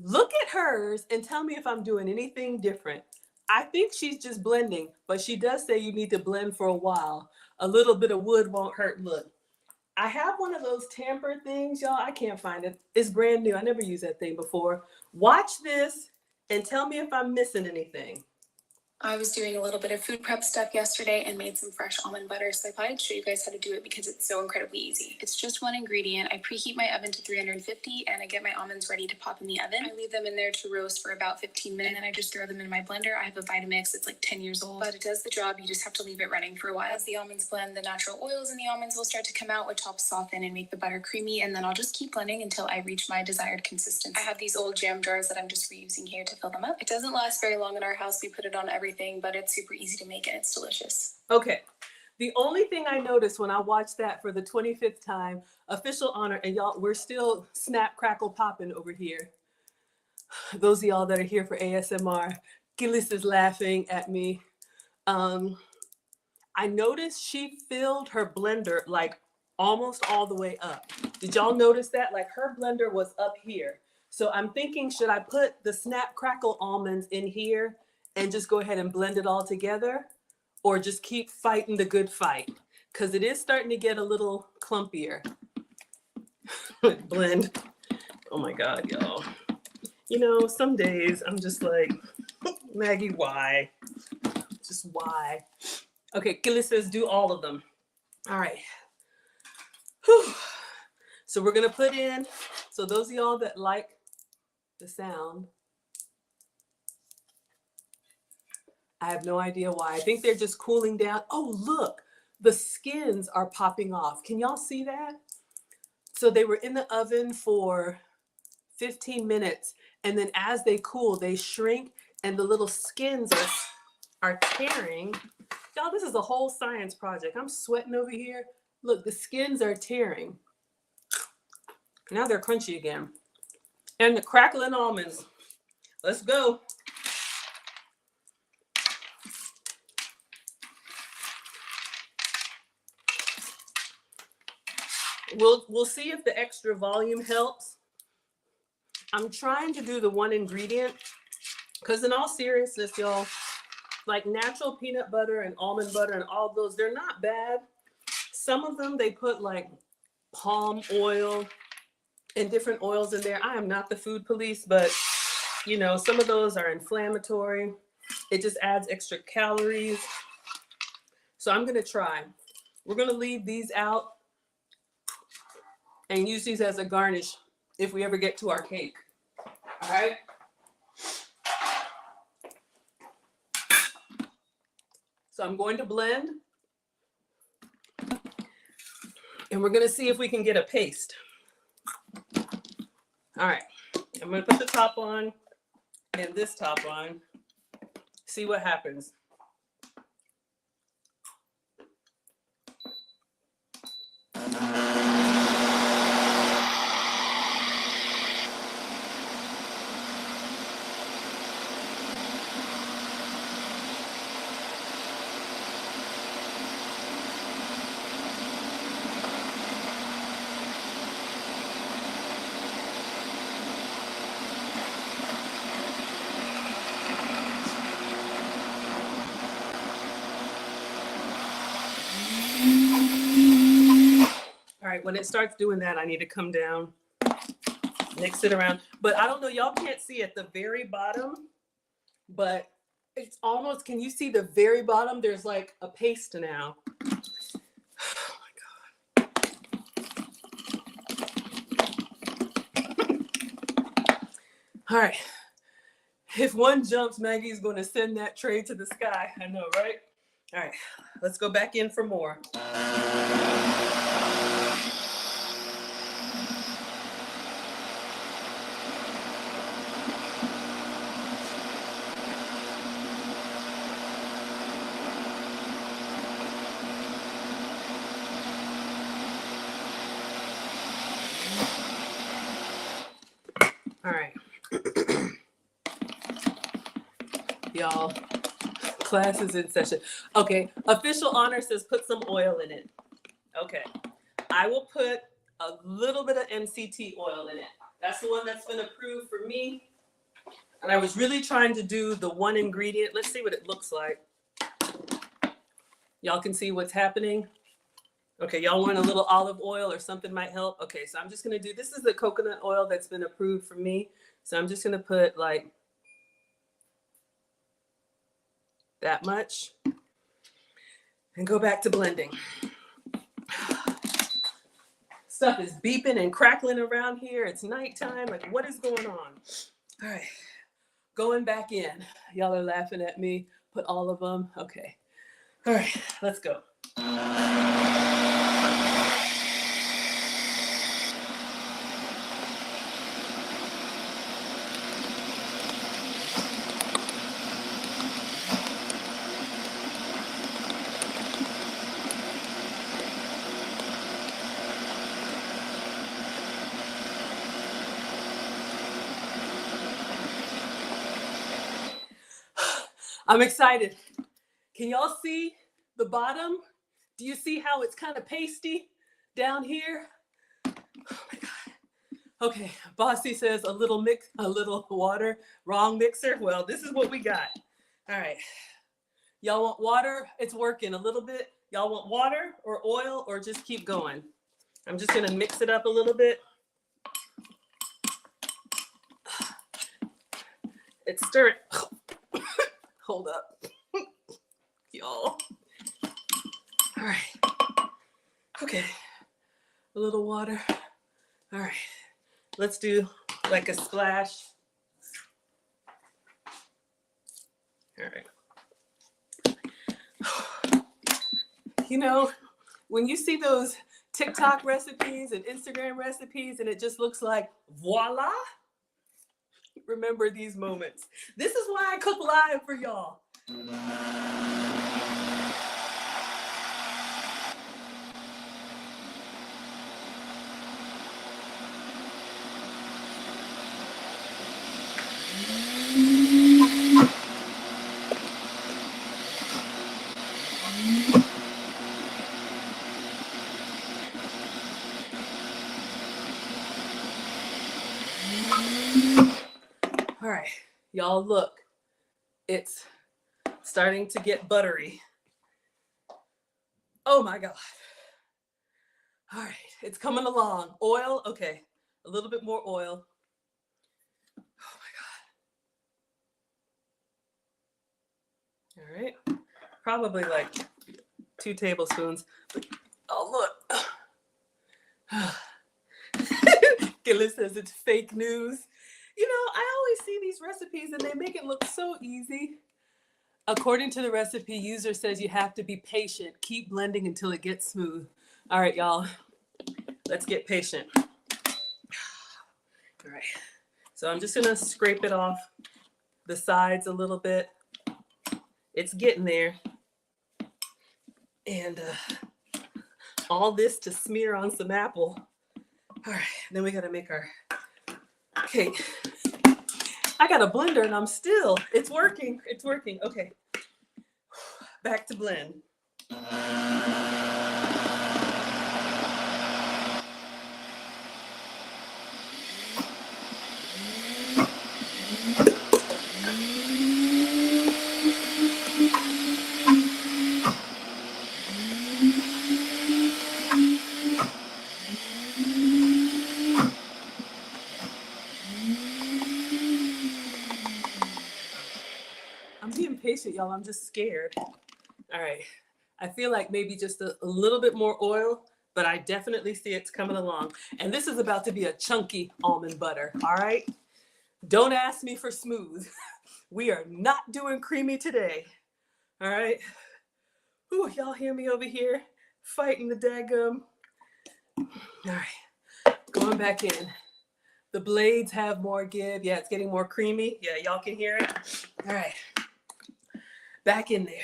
Look at hers and tell me if I'm doing anything different. I think she's just blending, but she does say you need to blend for a while. A little bit of wood won't hurt. Look, I have one of those tamper things, y'all. I can't find it. It's brand new. I never used that thing before. Watch this and tell me if I'm missing anything. I was doing a little bit of food prep stuff yesterday and made some fresh almond butter, so I thought I'd show you guys how to do it because it's so incredibly easy. It's just one ingredient. I preheat my oven to 350 and I get my almonds ready to pop in the oven. I leave them in there to roast for about 15 minutes and then I just throw them in my blender. I have a Vitamix, it's like 10 years old, but it does the job. You just have to leave it running for a while. As the almonds blend, the natural oils in the almonds will start to come out, which helps soften and make the butter creamy, and then I'll just keep blending until I reach my desired consistency. I have these old jam jars that I'm just reusing here to fill them up. It doesn't last very long in our house. We put it on everything, but it's super easy to make and it's delicious. Okay. The only thing I noticed when I watched that for the 25th time, official honor, and y'all, we're still snap, crackle, popping over here. Those of y'all that are here for ASMR, Gillis is laughing at me. I noticed she filled her blender like almost all the way up. Did y'all notice that? Like her blender was up here. So I'm thinking, should I put the snap, crackle almonds in here and just go ahead and blend it all together? Or just keep fighting the good fight? Because it is starting to get a little clumpier. Blend. Oh my God, y'all. You know, some days I'm just like, Maggie, why? Just why? Okay, Kelly says do all of them. All right. Whew. So we're gonna put in, so those of y'all that like the sound, I have no idea why. I think they're just cooling down. Oh, look, the skins are popping off. Can y'all see that? So they were in the oven for 15 minutes, and then as they cool, they shrink, and the little skins are tearing. Y'all, this is a whole science project. I'm sweating over here. Look, the skins are tearing. Now they're crunchy again. And the crackling almonds. Let's go. We'll see if the extra volume helps. I'm trying to do the one ingredient because in all seriousness, y'all, like natural peanut butter and almond butter and all those, they're not bad. Some of them, they put like palm oil and different oils in there. I am not the food police, but you know, some of those are inflammatory. It just adds extra calories. So I'm gonna try. We're gonna leave these out and use these as a garnish if we ever get to our cake. All right. So I'm going to blend. And we're gonna see if we can get a paste. All right, I'm gonna put the top on and this top on, see what happens. All right, when it starts doing that, I need to come down, mix it around. But I don't know, y'all can't see at the very bottom, but it's almost, can you see the very bottom? There's like a paste now. Oh my God. All right. If one jumps, Maggie's going to send that tray to the sky. I know, right? All right, let's go back in for more. All right. Y'all, class is in session. Okay, official honor says put some oil in it. Okay, I will put a little bit of MCT oil in it. That's the one that's been approved for me. And I was really trying to do the one ingredient. Let's see what it looks like. Y'all can see what's happening. Okay, y'all want a little olive oil or something might help? Okay, so I'm just gonna do, this is the coconut oil that's been approved for me. So I'm just gonna put like that much and go back to blending. Stuff is beeping and crackling around here. It's nighttime. Like, what is going on? All right, going back in. Y'all are laughing at me. Put all of them. Okay. All right, let's go. I'm excited. Can y'all see the bottom? Do you see how it's kind of pasty down here? Oh my God. Okay, Bossy says a little water, wrong mixer. Well, this is what we got. All right. Y'all want water? It's working a little bit. Y'all want water or oil or just keep going? I'm just gonna mix it up a little bit. It's stirring. Hold up. Y'all. All right. Okay. A little water. All right. Let's do like a splash. All right. You know, when you see those TikTok recipes and Instagram recipes and it just looks like voila, remember these moments. This is why I cook live for y'all. All right, y'all look, it's starting to get buttery. Oh my God. All right, it's coming along. Oil, okay, a little bit more oil. Oh my God. All right, probably like 2 tablespoons. Oh, look. Gillis says it's fake news. You know, I always see these recipes and they make it look so easy. According to the recipe, user says you have to be patient. Keep blending until it gets smooth. All right, y'all, let's get patient. All right, so I'm just gonna scrape it off the sides a little bit. It's getting there. And all this to smear on some apple. All right, then we gotta make our cake. I got a blender and it's working. It's working. Okay, back to blend. I'm being patient, y'all. I'm just scared. All right. I feel like maybe just a little bit more oil, but I definitely see it's coming along. And this is about to be a chunky almond butter. All right. Don't ask me for smooth. We are not doing creamy today. All right. Ooh, y'all hear me over here fighting the daggum. All right. Going back in. The blades have more give. Yeah, it's getting more creamy. Yeah, y'all can hear it. All right. Back in there.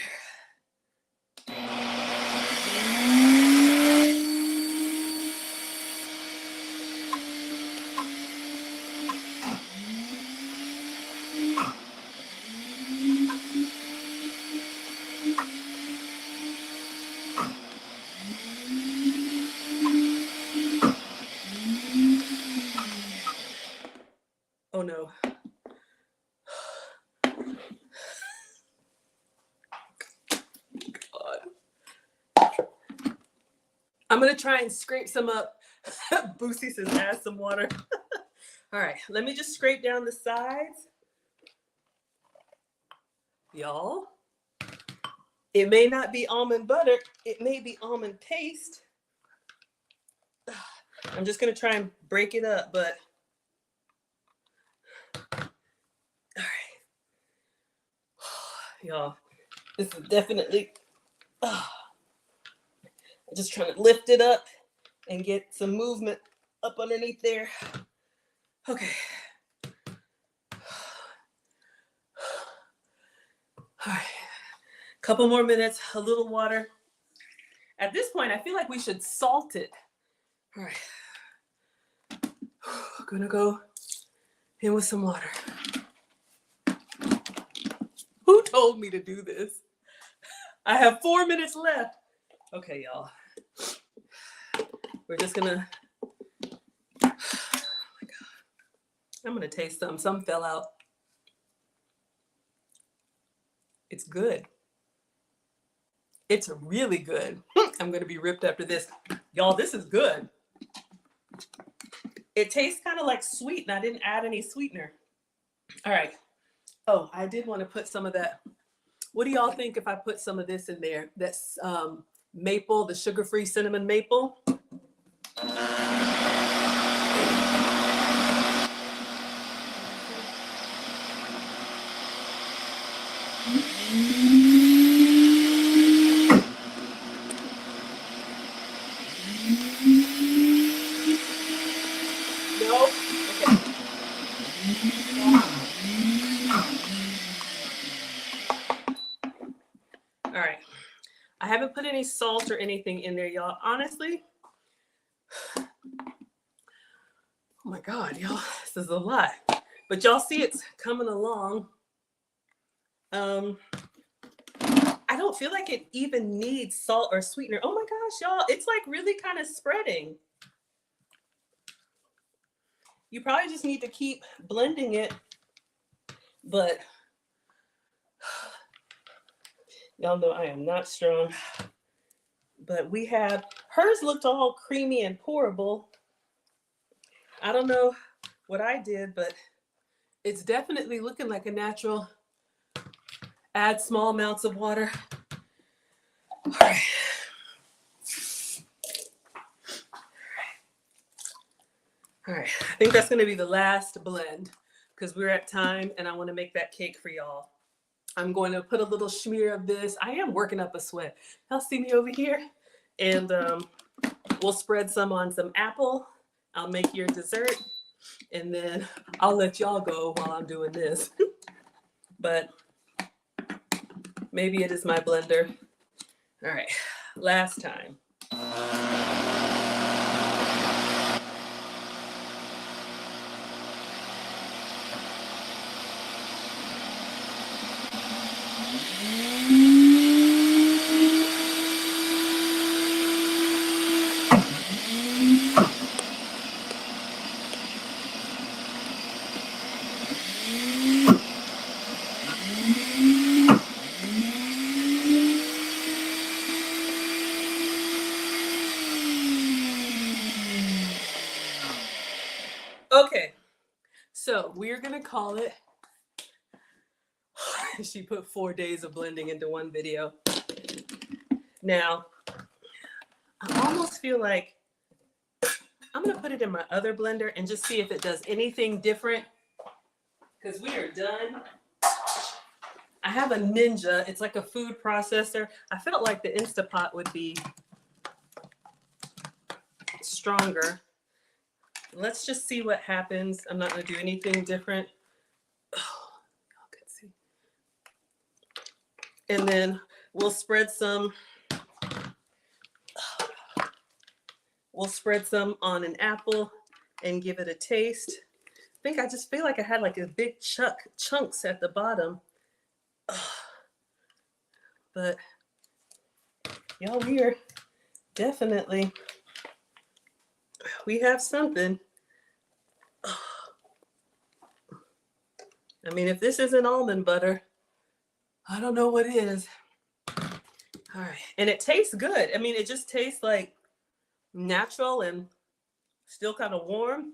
no. God. I'm gonna try and scrape some up. Boosie says add some water. All right, let me just scrape down the sides. Y'all, it may not be almond butter, it may be almond paste. I'm just gonna try and break it up, but all right. Y'all, this is definitely, I'm just trying to lift it up and get some movement up underneath there. Okay. All right. Couple more minutes, a little water. At this point, I feel like we should salt it. All right. Gonna go in with some water. Who told me to do this? I have 4 minutes left. Okay, y'all. We're just gonna, oh my God. I'm gonna taste some. Some fell out. It's good. It's really good. I'm gonna be ripped after this. Y'all, this is good. It tastes kind of like sweet, and I didn't add any sweetener. All right. Oh, I did want to put some of that. What do y'all think if I put some of this in there? That's maple, the sugar-free cinnamon maple. No? Okay. All right. I haven't put any salt or anything in there, y'all. Honestly, oh my God, y'all, this is a lot. But y'all see it's coming along. I don't feel like it even needs salt or sweetener. Oh my gosh, y'all, it's like really kind of spreading. You probably just need to keep blending it, but y'all know I am not strong. But we have, hers looked all creamy and pourable. I don't know what I did, but it's definitely looking like a natural. Add small amounts of water. All right. All right, I think that's gonna be the last blend because we're at time and I wanna make that cake for y'all. I'm going to put a little smear of this. I am working up a sweat. Y'all see me over here? And we'll spread some on some apple. I'll make your dessert and then I'll let y'all go while I'm doing this. But maybe it is my blender. All right, last time. Okay, so we're gonna call it, she put 4 days of blending into one video. Now, I almost feel like I'm gonna put it in my other blender and just see if it does anything different because we are done. I have a Ninja, it's like a food processor. I felt like the Instapot would be stronger. Let's just see what happens. I'm not gonna do anything different. Oh, y'all can see. And then we'll spread some on an apple and give it a taste. I think I just feel like I had like a big chunks at the bottom. But y'all, here, definitely, we have something. I mean, if this isn't almond butter, I don't know what is. All right. And it tastes good. I mean, it just tastes like natural and still kind of warm.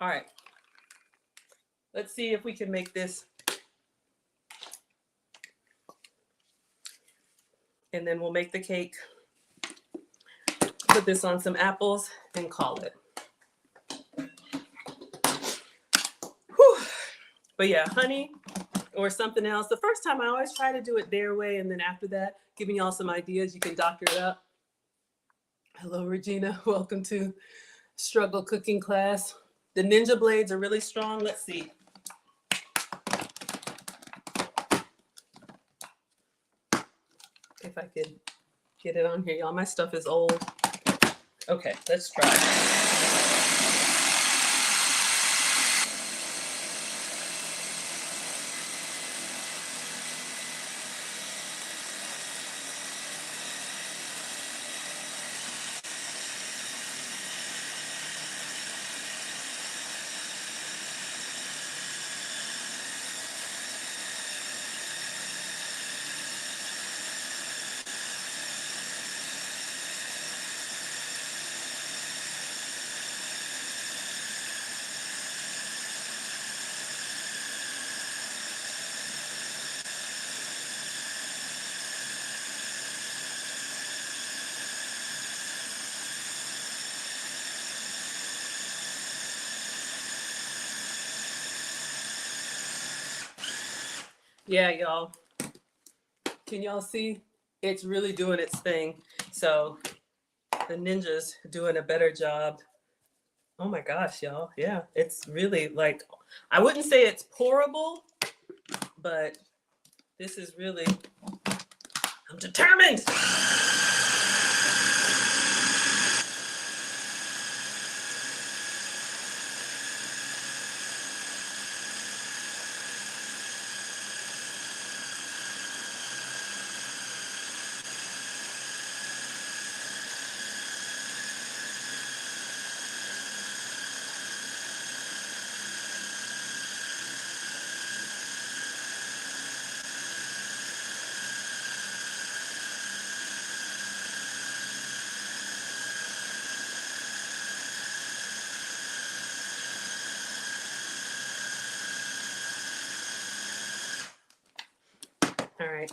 All right. Let's see if we can make this. And then we'll make the cake. Put this on some apples and call it. Whew. But yeah, honey or something else. The first time I always try to do it their way. And then after that, giving y'all some ideas, you can doctor it up. Hello, Regina. Welcome to Struggle Cooking class. The Ninja blades are really strong. Let's see. If I could get it on here, y'all. My stuff is old. Okay, let's try. Yeah, y'all. Can y'all see? It's really doing its thing. So the Ninja's doing a better job. Oh my gosh, y'all. Yeah, it's really like, I wouldn't say it's pourable, but this is really, I'm determined. All right.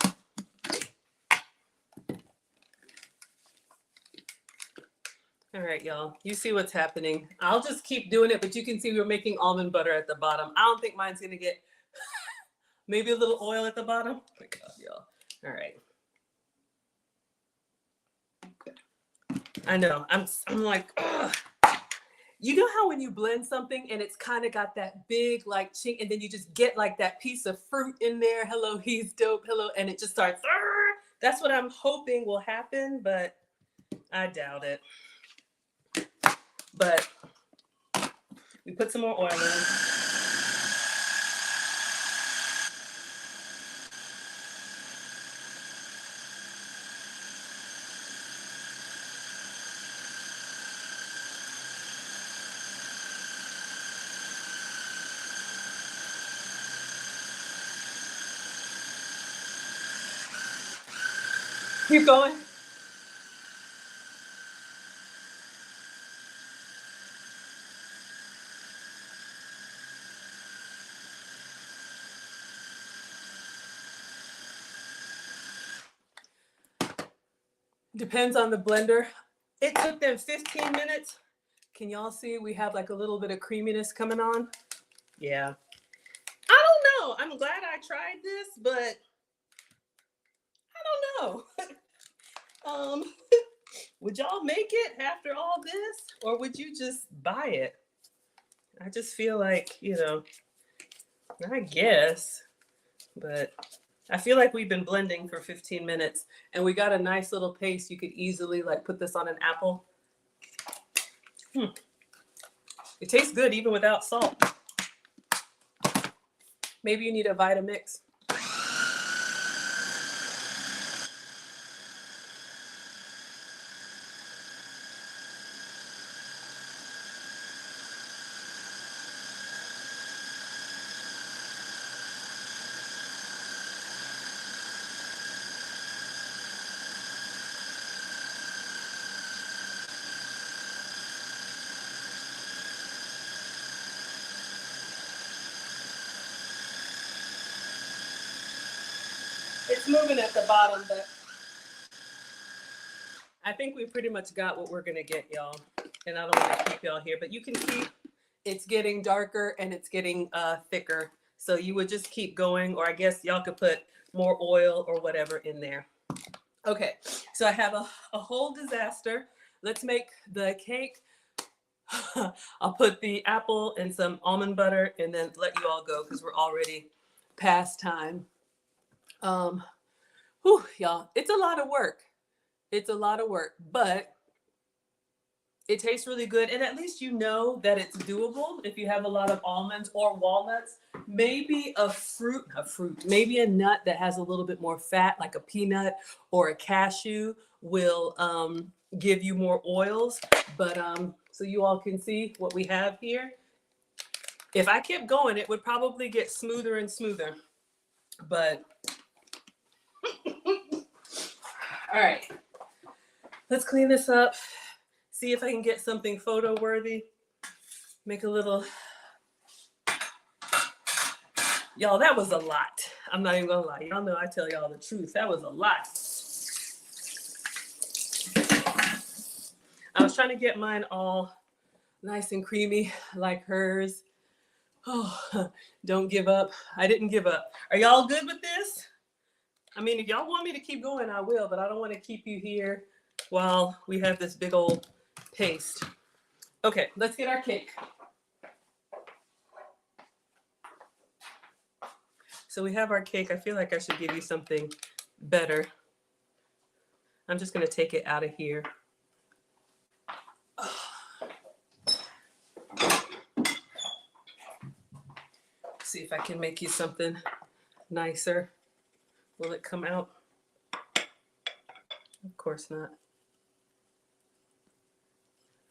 All right, y'all. You see what's happening. I'll just keep doing it, but you can see we're making almond butter at the bottom. I don't think mine's gonna get maybe a little oil at the bottom. Oh my God, y'all. All right. I know. I'm like, ugh. You know how when you blend something and it's kind of got that big like chink, and then you just get like that piece of fruit in there. Hello, he's dope. Hello, and it just starts. Argh! That's what I'm hoping will happen, but I doubt it. But we put some more oil in. Keep going. Depends on the blender. It took them 15 minutes. Can y'all see we have like a little bit of creaminess coming on? Yeah. I don't know. I'm glad I tried this, but I don't know. Would y'all make it after all this, or would you just buy it? I just feel like, I guess, but I feel like we've been blending for 15 minutes and we got a nice little paste. You could easily like put this on an apple. It tastes good even without salt. Maybe you need a Vitamix. It's moving at the bottom, but I think we pretty much got what we're gonna get, y'all. And I don't want to keep y'all here, but you can see it's getting darker and it's getting thicker. So you would just keep going, or I guess y'all could put more oil or whatever in there. Okay, so I have a whole disaster. Let's make the cake. I'll put the apple and some almond butter and then let you all go because we're already past time. Y'all, it's a lot of work. It's a lot of work, but it tastes really good. And at least you know that it's doable if you have a lot of almonds or walnuts. Maybe maybe a nut that has a little bit more fat, like a peanut or a cashew, will give you more oils. But so you all can see what we have here. If I kept going, it would probably get smoother and smoother. But all right, let's clean this up. See if I can get something photo worthy. Make a little. Y'all, that was a lot. I'm not even gonna lie. Y'all know I tell y'all the truth. That was a lot. I was trying to get mine all nice and creamy like hers. Oh, don't give up. I didn't give up. Are y'all good with this? I mean, if y'all want me to keep going, I will, but I don't want to keep you here while we have this big old paste. Okay, let's get our cake. So we have our cake. I feel like I should give you something better. I'm just going to take it out of here. See if I can make you something nicer. Will it come out? Of course not.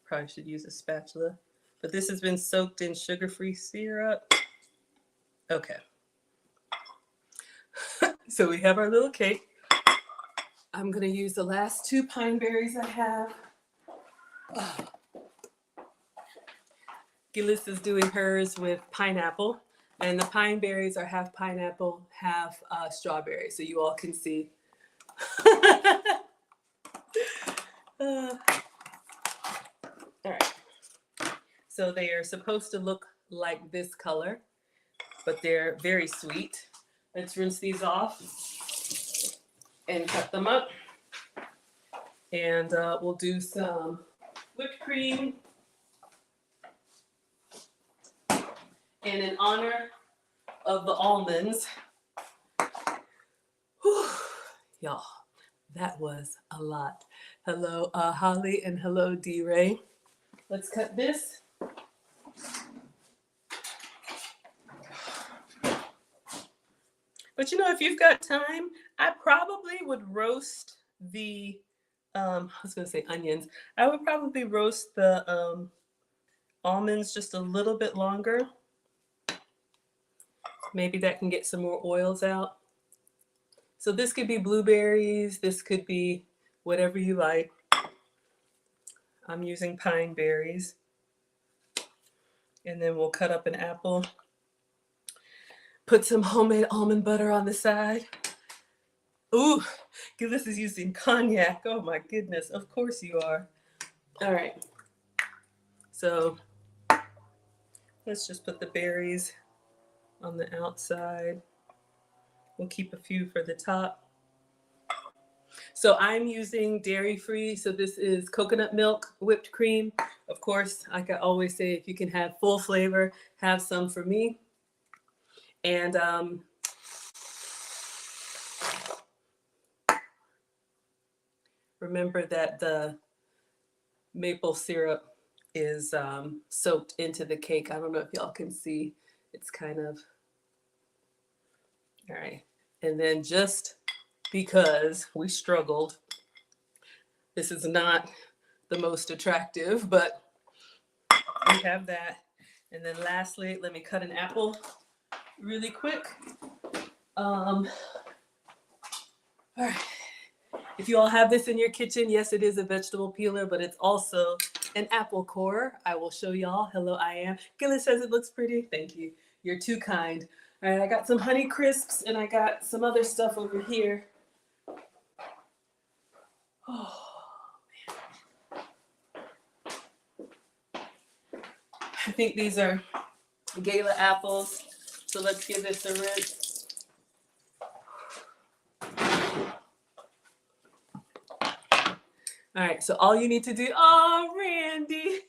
Probably should use a spatula. But this has been soaked in sugar-free syrup. Okay. So we have our little cake. I'm going to use the last 2 pine berries I have. Oh. Gillis is doing hers with pineapple. And the pine berries are half pineapple, half strawberry. So you all can see. All right. So they are supposed to look like this color, but they're very sweet. Let's rinse these off and cut them up. And we'll do some whipped cream. And in honor of the almonds, whew, y'all, that was a lot. Hello, Holly, and hello, D-Ray. Let's cut this. But you know, if you've got time, I probably would roast the, I was going to say onions. I would probably roast the almonds just a little bit longer. Maybe that can get some more oils out. So this could be blueberries. This could be whatever you like. I'm using pine berries. And then we'll cut up an apple. Put some homemade almond butter on the side. Ooh, Gillis is using cognac. Oh my goodness, of course you are. All right. So let's just put the berries on the outside. We'll keep a few for the top. So I'm using dairy-free. So this is coconut milk whipped cream. Of course, like I always say, if you can have full flavor, have some for me. And remember that the maple syrup is soaked into the cake. I don't know if y'all can see. It's kind of, all right. And then just because we struggled, this is not the most attractive, but we have that. And then lastly, let me cut an apple really quick. All right. If you all have this in your kitchen, yes, it is a vegetable peeler, but it's also an apple core. I will show y'all. Hello, I am. Gillis says it looks pretty. Thank you. You're too kind. All right, I got some Honey Crisps and I got some other stuff over here. Oh, I think these are Gala apples. So let's give this a rinse. All right, so all you need to do, oh, Randy.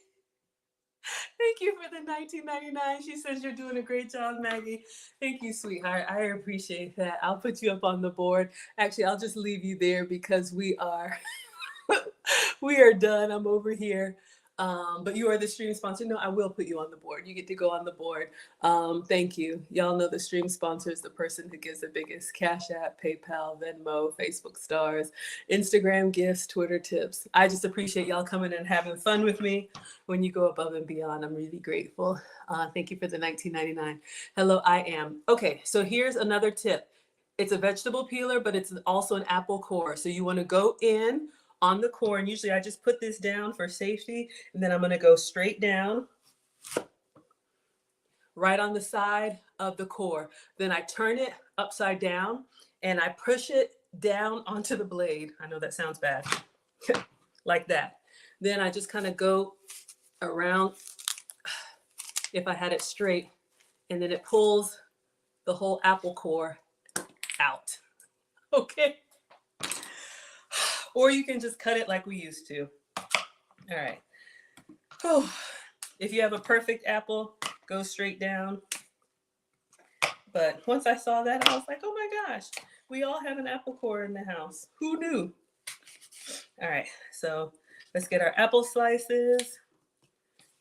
Thank you for the $19.99. She says you're doing a great job, Maggie. Thank you, sweetheart. I appreciate that. I'll put you up on the board. Actually, I'll just leave you there because we are done. I'm over here. But you are the stream sponsor. No, I will put you on the board. You get to go on the board. Thank you. Y'all know the stream sponsor is the person who gives the biggest: Cash App, PayPal, Venmo, Facebook stars, Instagram gifts, Twitter tips. I just appreciate y'all coming and having fun with me. When you go above and beyond, I'm really grateful. Thank you for the $19.99. Hello, I am. Okay, so here's another tip. It's a vegetable peeler, but it's also an apple core. So you want to go in on the core, and usually I just put this down for safety, and then I'm going to go straight down right on the side of the core. Then I turn it upside down and I push it down onto the blade. I know that sounds bad. Like that. Then I just kind of go around, if I had it straight, and then it pulls the whole apple core out. Okay. Or you can just cut it like we used to. All right. Oh, if you have a perfect apple, go straight down. But once I saw that, I was like, oh my gosh, we all have an apple core in the house. Who knew? All right, so let's get our apple slices.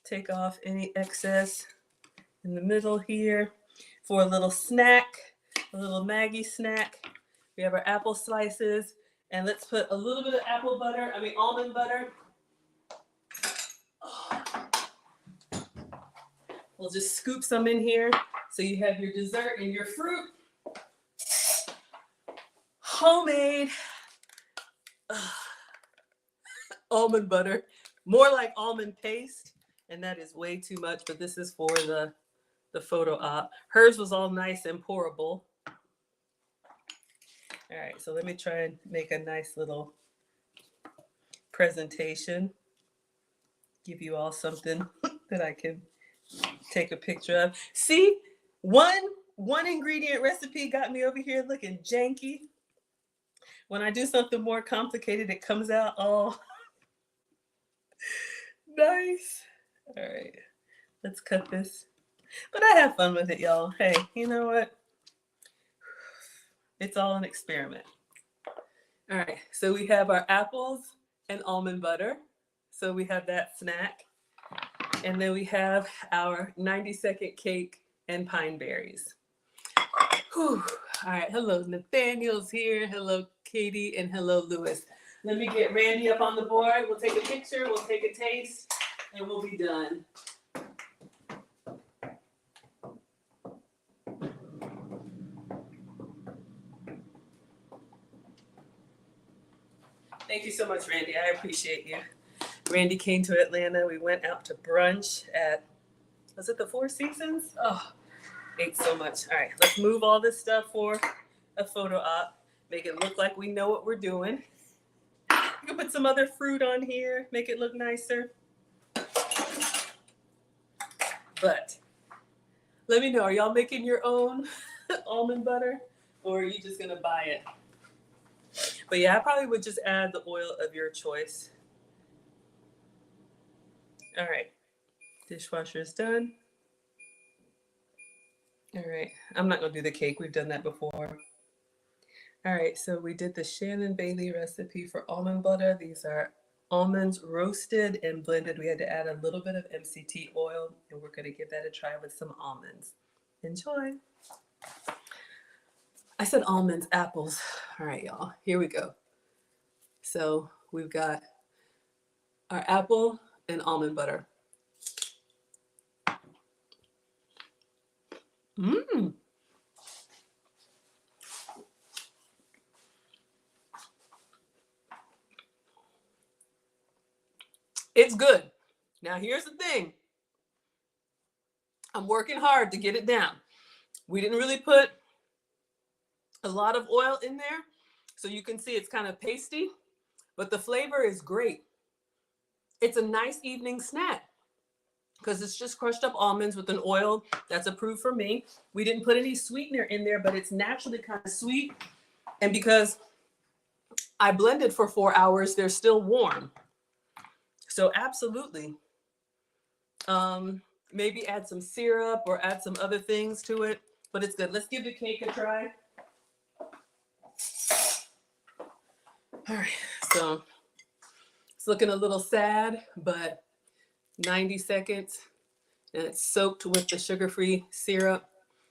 Take off any excess in the middle here. For a little snack, a little Maggie snack, we have our apple slices. And let's put a little bit of almond butter. We'll just scoop some in here so you have your dessert and your fruit. Homemade almond butter, more like almond paste, and that is way too much, but this is for the photo op. Hers was all nice and pourable. All right, so let me try and make a nice little presentation. Give you all something that I can take a picture of. See, one ingredient recipe got me over here looking janky. When I do something more complicated, it comes out all nice. All right, let's cut this. But I have fun with it, y'all. Hey, you know what? It's all an experiment. All right, so we have our apples and almond butter. So we have that snack. And then we have our 90-second cake and pine berries. Whew. All right, hello, Nathaniel's here. Hello, Katie, and hello, Lewis. Let me get Randy up on the board. We'll take a picture, we'll take a taste, and we'll be done. Thank you so much, Randy. I appreciate you. Randy came to Atlanta. We went out to brunch at, was it the Four Seasons? Oh, ate so much. All right, let's move all this stuff for a photo op. Make it look like we know what we're doing. You can put some other fruit on here, make it look nicer. But let me know, are y'all making your own almond butter, or are you just gonna buy it? But yeah, I probably would just add the oil of your choice. All right, dishwasher is done. All right, I'm not gonna do the cake, we've done that before. All right, so we did the Shannon Bailey recipe for almond butter. These are almonds roasted and blended. We had to add a little bit of MCT oil, and we're gonna give that a try with some almonds. Enjoy. I said almonds, apples. All right, y'all, here we go. So we've got our apple and almond butter. Mmm. It's good. Now here's the thing. I'm working hard to get it down. We didn't really put a lot of oil in there, so you can see it's kind of pasty, but the flavor is great. It's a nice evening snack because it's just crushed up almonds with an oil that's approved for me. We didn't put any sweetener in there, but it's naturally kind of sweet. And because I blended for 4 hours, they're still warm. So absolutely. Maybe add some syrup or add some other things to it, but it's good. Let's give the cake a try. All right, so it's looking a little sad, but 90 seconds and it's soaked with the sugar-free syrup.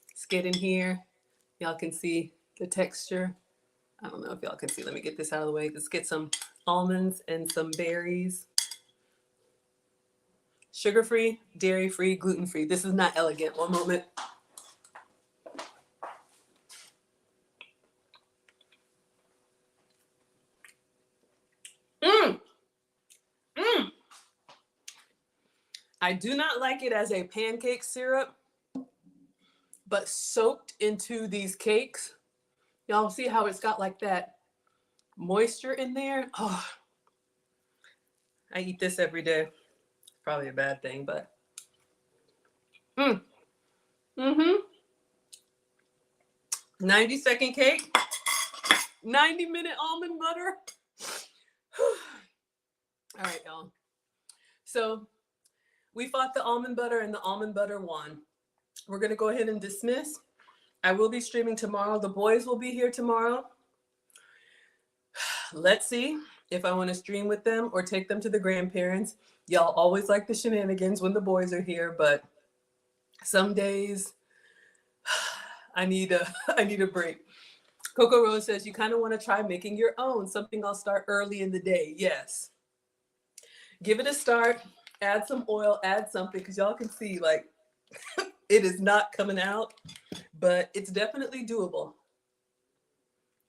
Let's get in here. Y'all can see the texture. I don't know if y'all can see. Let me get this out of the way. Let's get some almonds and some berries. Sugar-free, dairy-free, gluten-free. This is not elegant. One moment. I do not like it as a pancake syrup, but soaked into these cakes. Y'all see how it's got like that moisture in there? Oh, I eat this every day. Probably a bad thing, but. Mm-hmm. 90-second cake. 90-minute almond butter. All right, y'all. So we fought the almond butter and the almond butter won. We're going to go ahead and dismiss. I will be streaming tomorrow. The boys will be here tomorrow. Let's see if I want to stream with them or take them to the grandparents. Y'all always like the shenanigans when the boys are here, but some days I need a break. Coco Rose says you kind of want to try making your own, something I'll start early in the day. Yes. Give it a start, add some oil, add something, because y'all can see like it is not coming out, but it's definitely doable.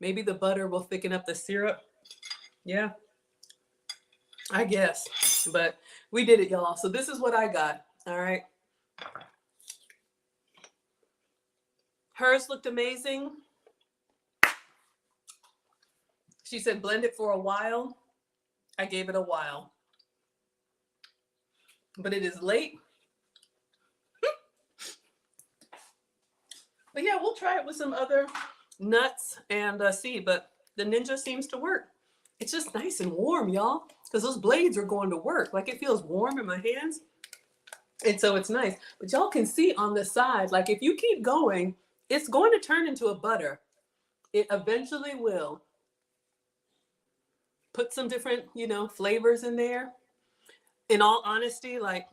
Maybe the butter will thicken up the syrup. Yeah, I guess, but we did it, y'all. So this is what I got, all right? Hers looked amazing. She said blend it for a while. I gave it a while. But it is late. But yeah, we'll try it with some other nuts and see. But the Ninja seems to work. It's just nice and warm, y'all, because those blades are going to work. Like it feels warm in my hands. And so it's nice. But y'all can see on the side, like if you keep going, it's going to turn into a butter. It eventually will. Put some different, flavors in there. In all honesty, like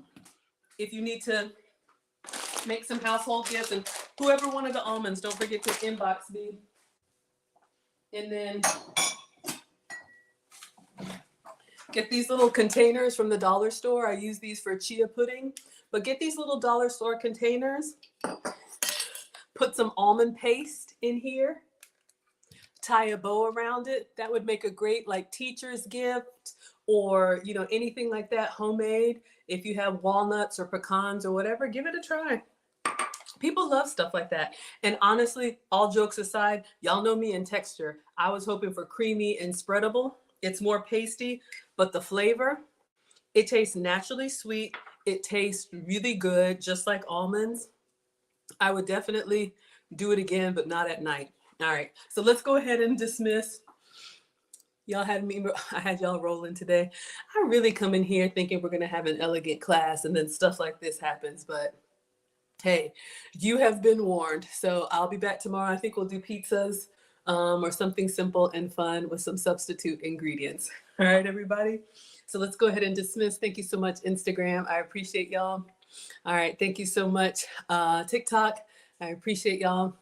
if you need to make some household gifts, and whoever wanted the almonds, don't forget to inbox me. And then get these little containers from the dollar store. I use these for chia pudding, but get these little dollar store containers. Put some almond paste in here. Tie a bow around it. That would make a great like teacher's gift or, anything like that, homemade. If you have walnuts or pecans or whatever, give it a try. People love stuff like that. And honestly, all jokes aside, y'all know me in texture. I was hoping for creamy and spreadable. It's more pasty, but the flavor, it tastes naturally sweet. It tastes really good, just like almonds. I would definitely do it again, but not at night. All right, so let's go ahead and dismiss. I had y'all rolling today. I really come in here thinking we're gonna have an elegant class and then stuff like this happens, but hey, you have been warned. So I'll be back tomorrow. I think we'll do pizzas or something simple and fun with some substitute ingredients. All right, everybody. So let's go ahead and dismiss. Thank you so much, Instagram. I appreciate y'all. All right, thank you so much, TikTok. I appreciate y'all.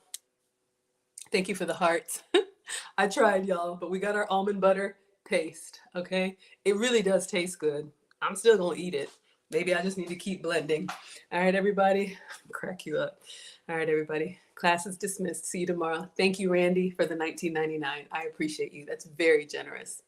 Thank you for the hearts. I tried, y'all, but we got our almond butter paste, okay? It really does taste good. I'm still gonna eat it. Maybe I just need to keep blending. All right, everybody, crack you up. All right, everybody, class is dismissed. See you tomorrow. Thank you, Randy, for the $19.99. I appreciate you. That's very generous.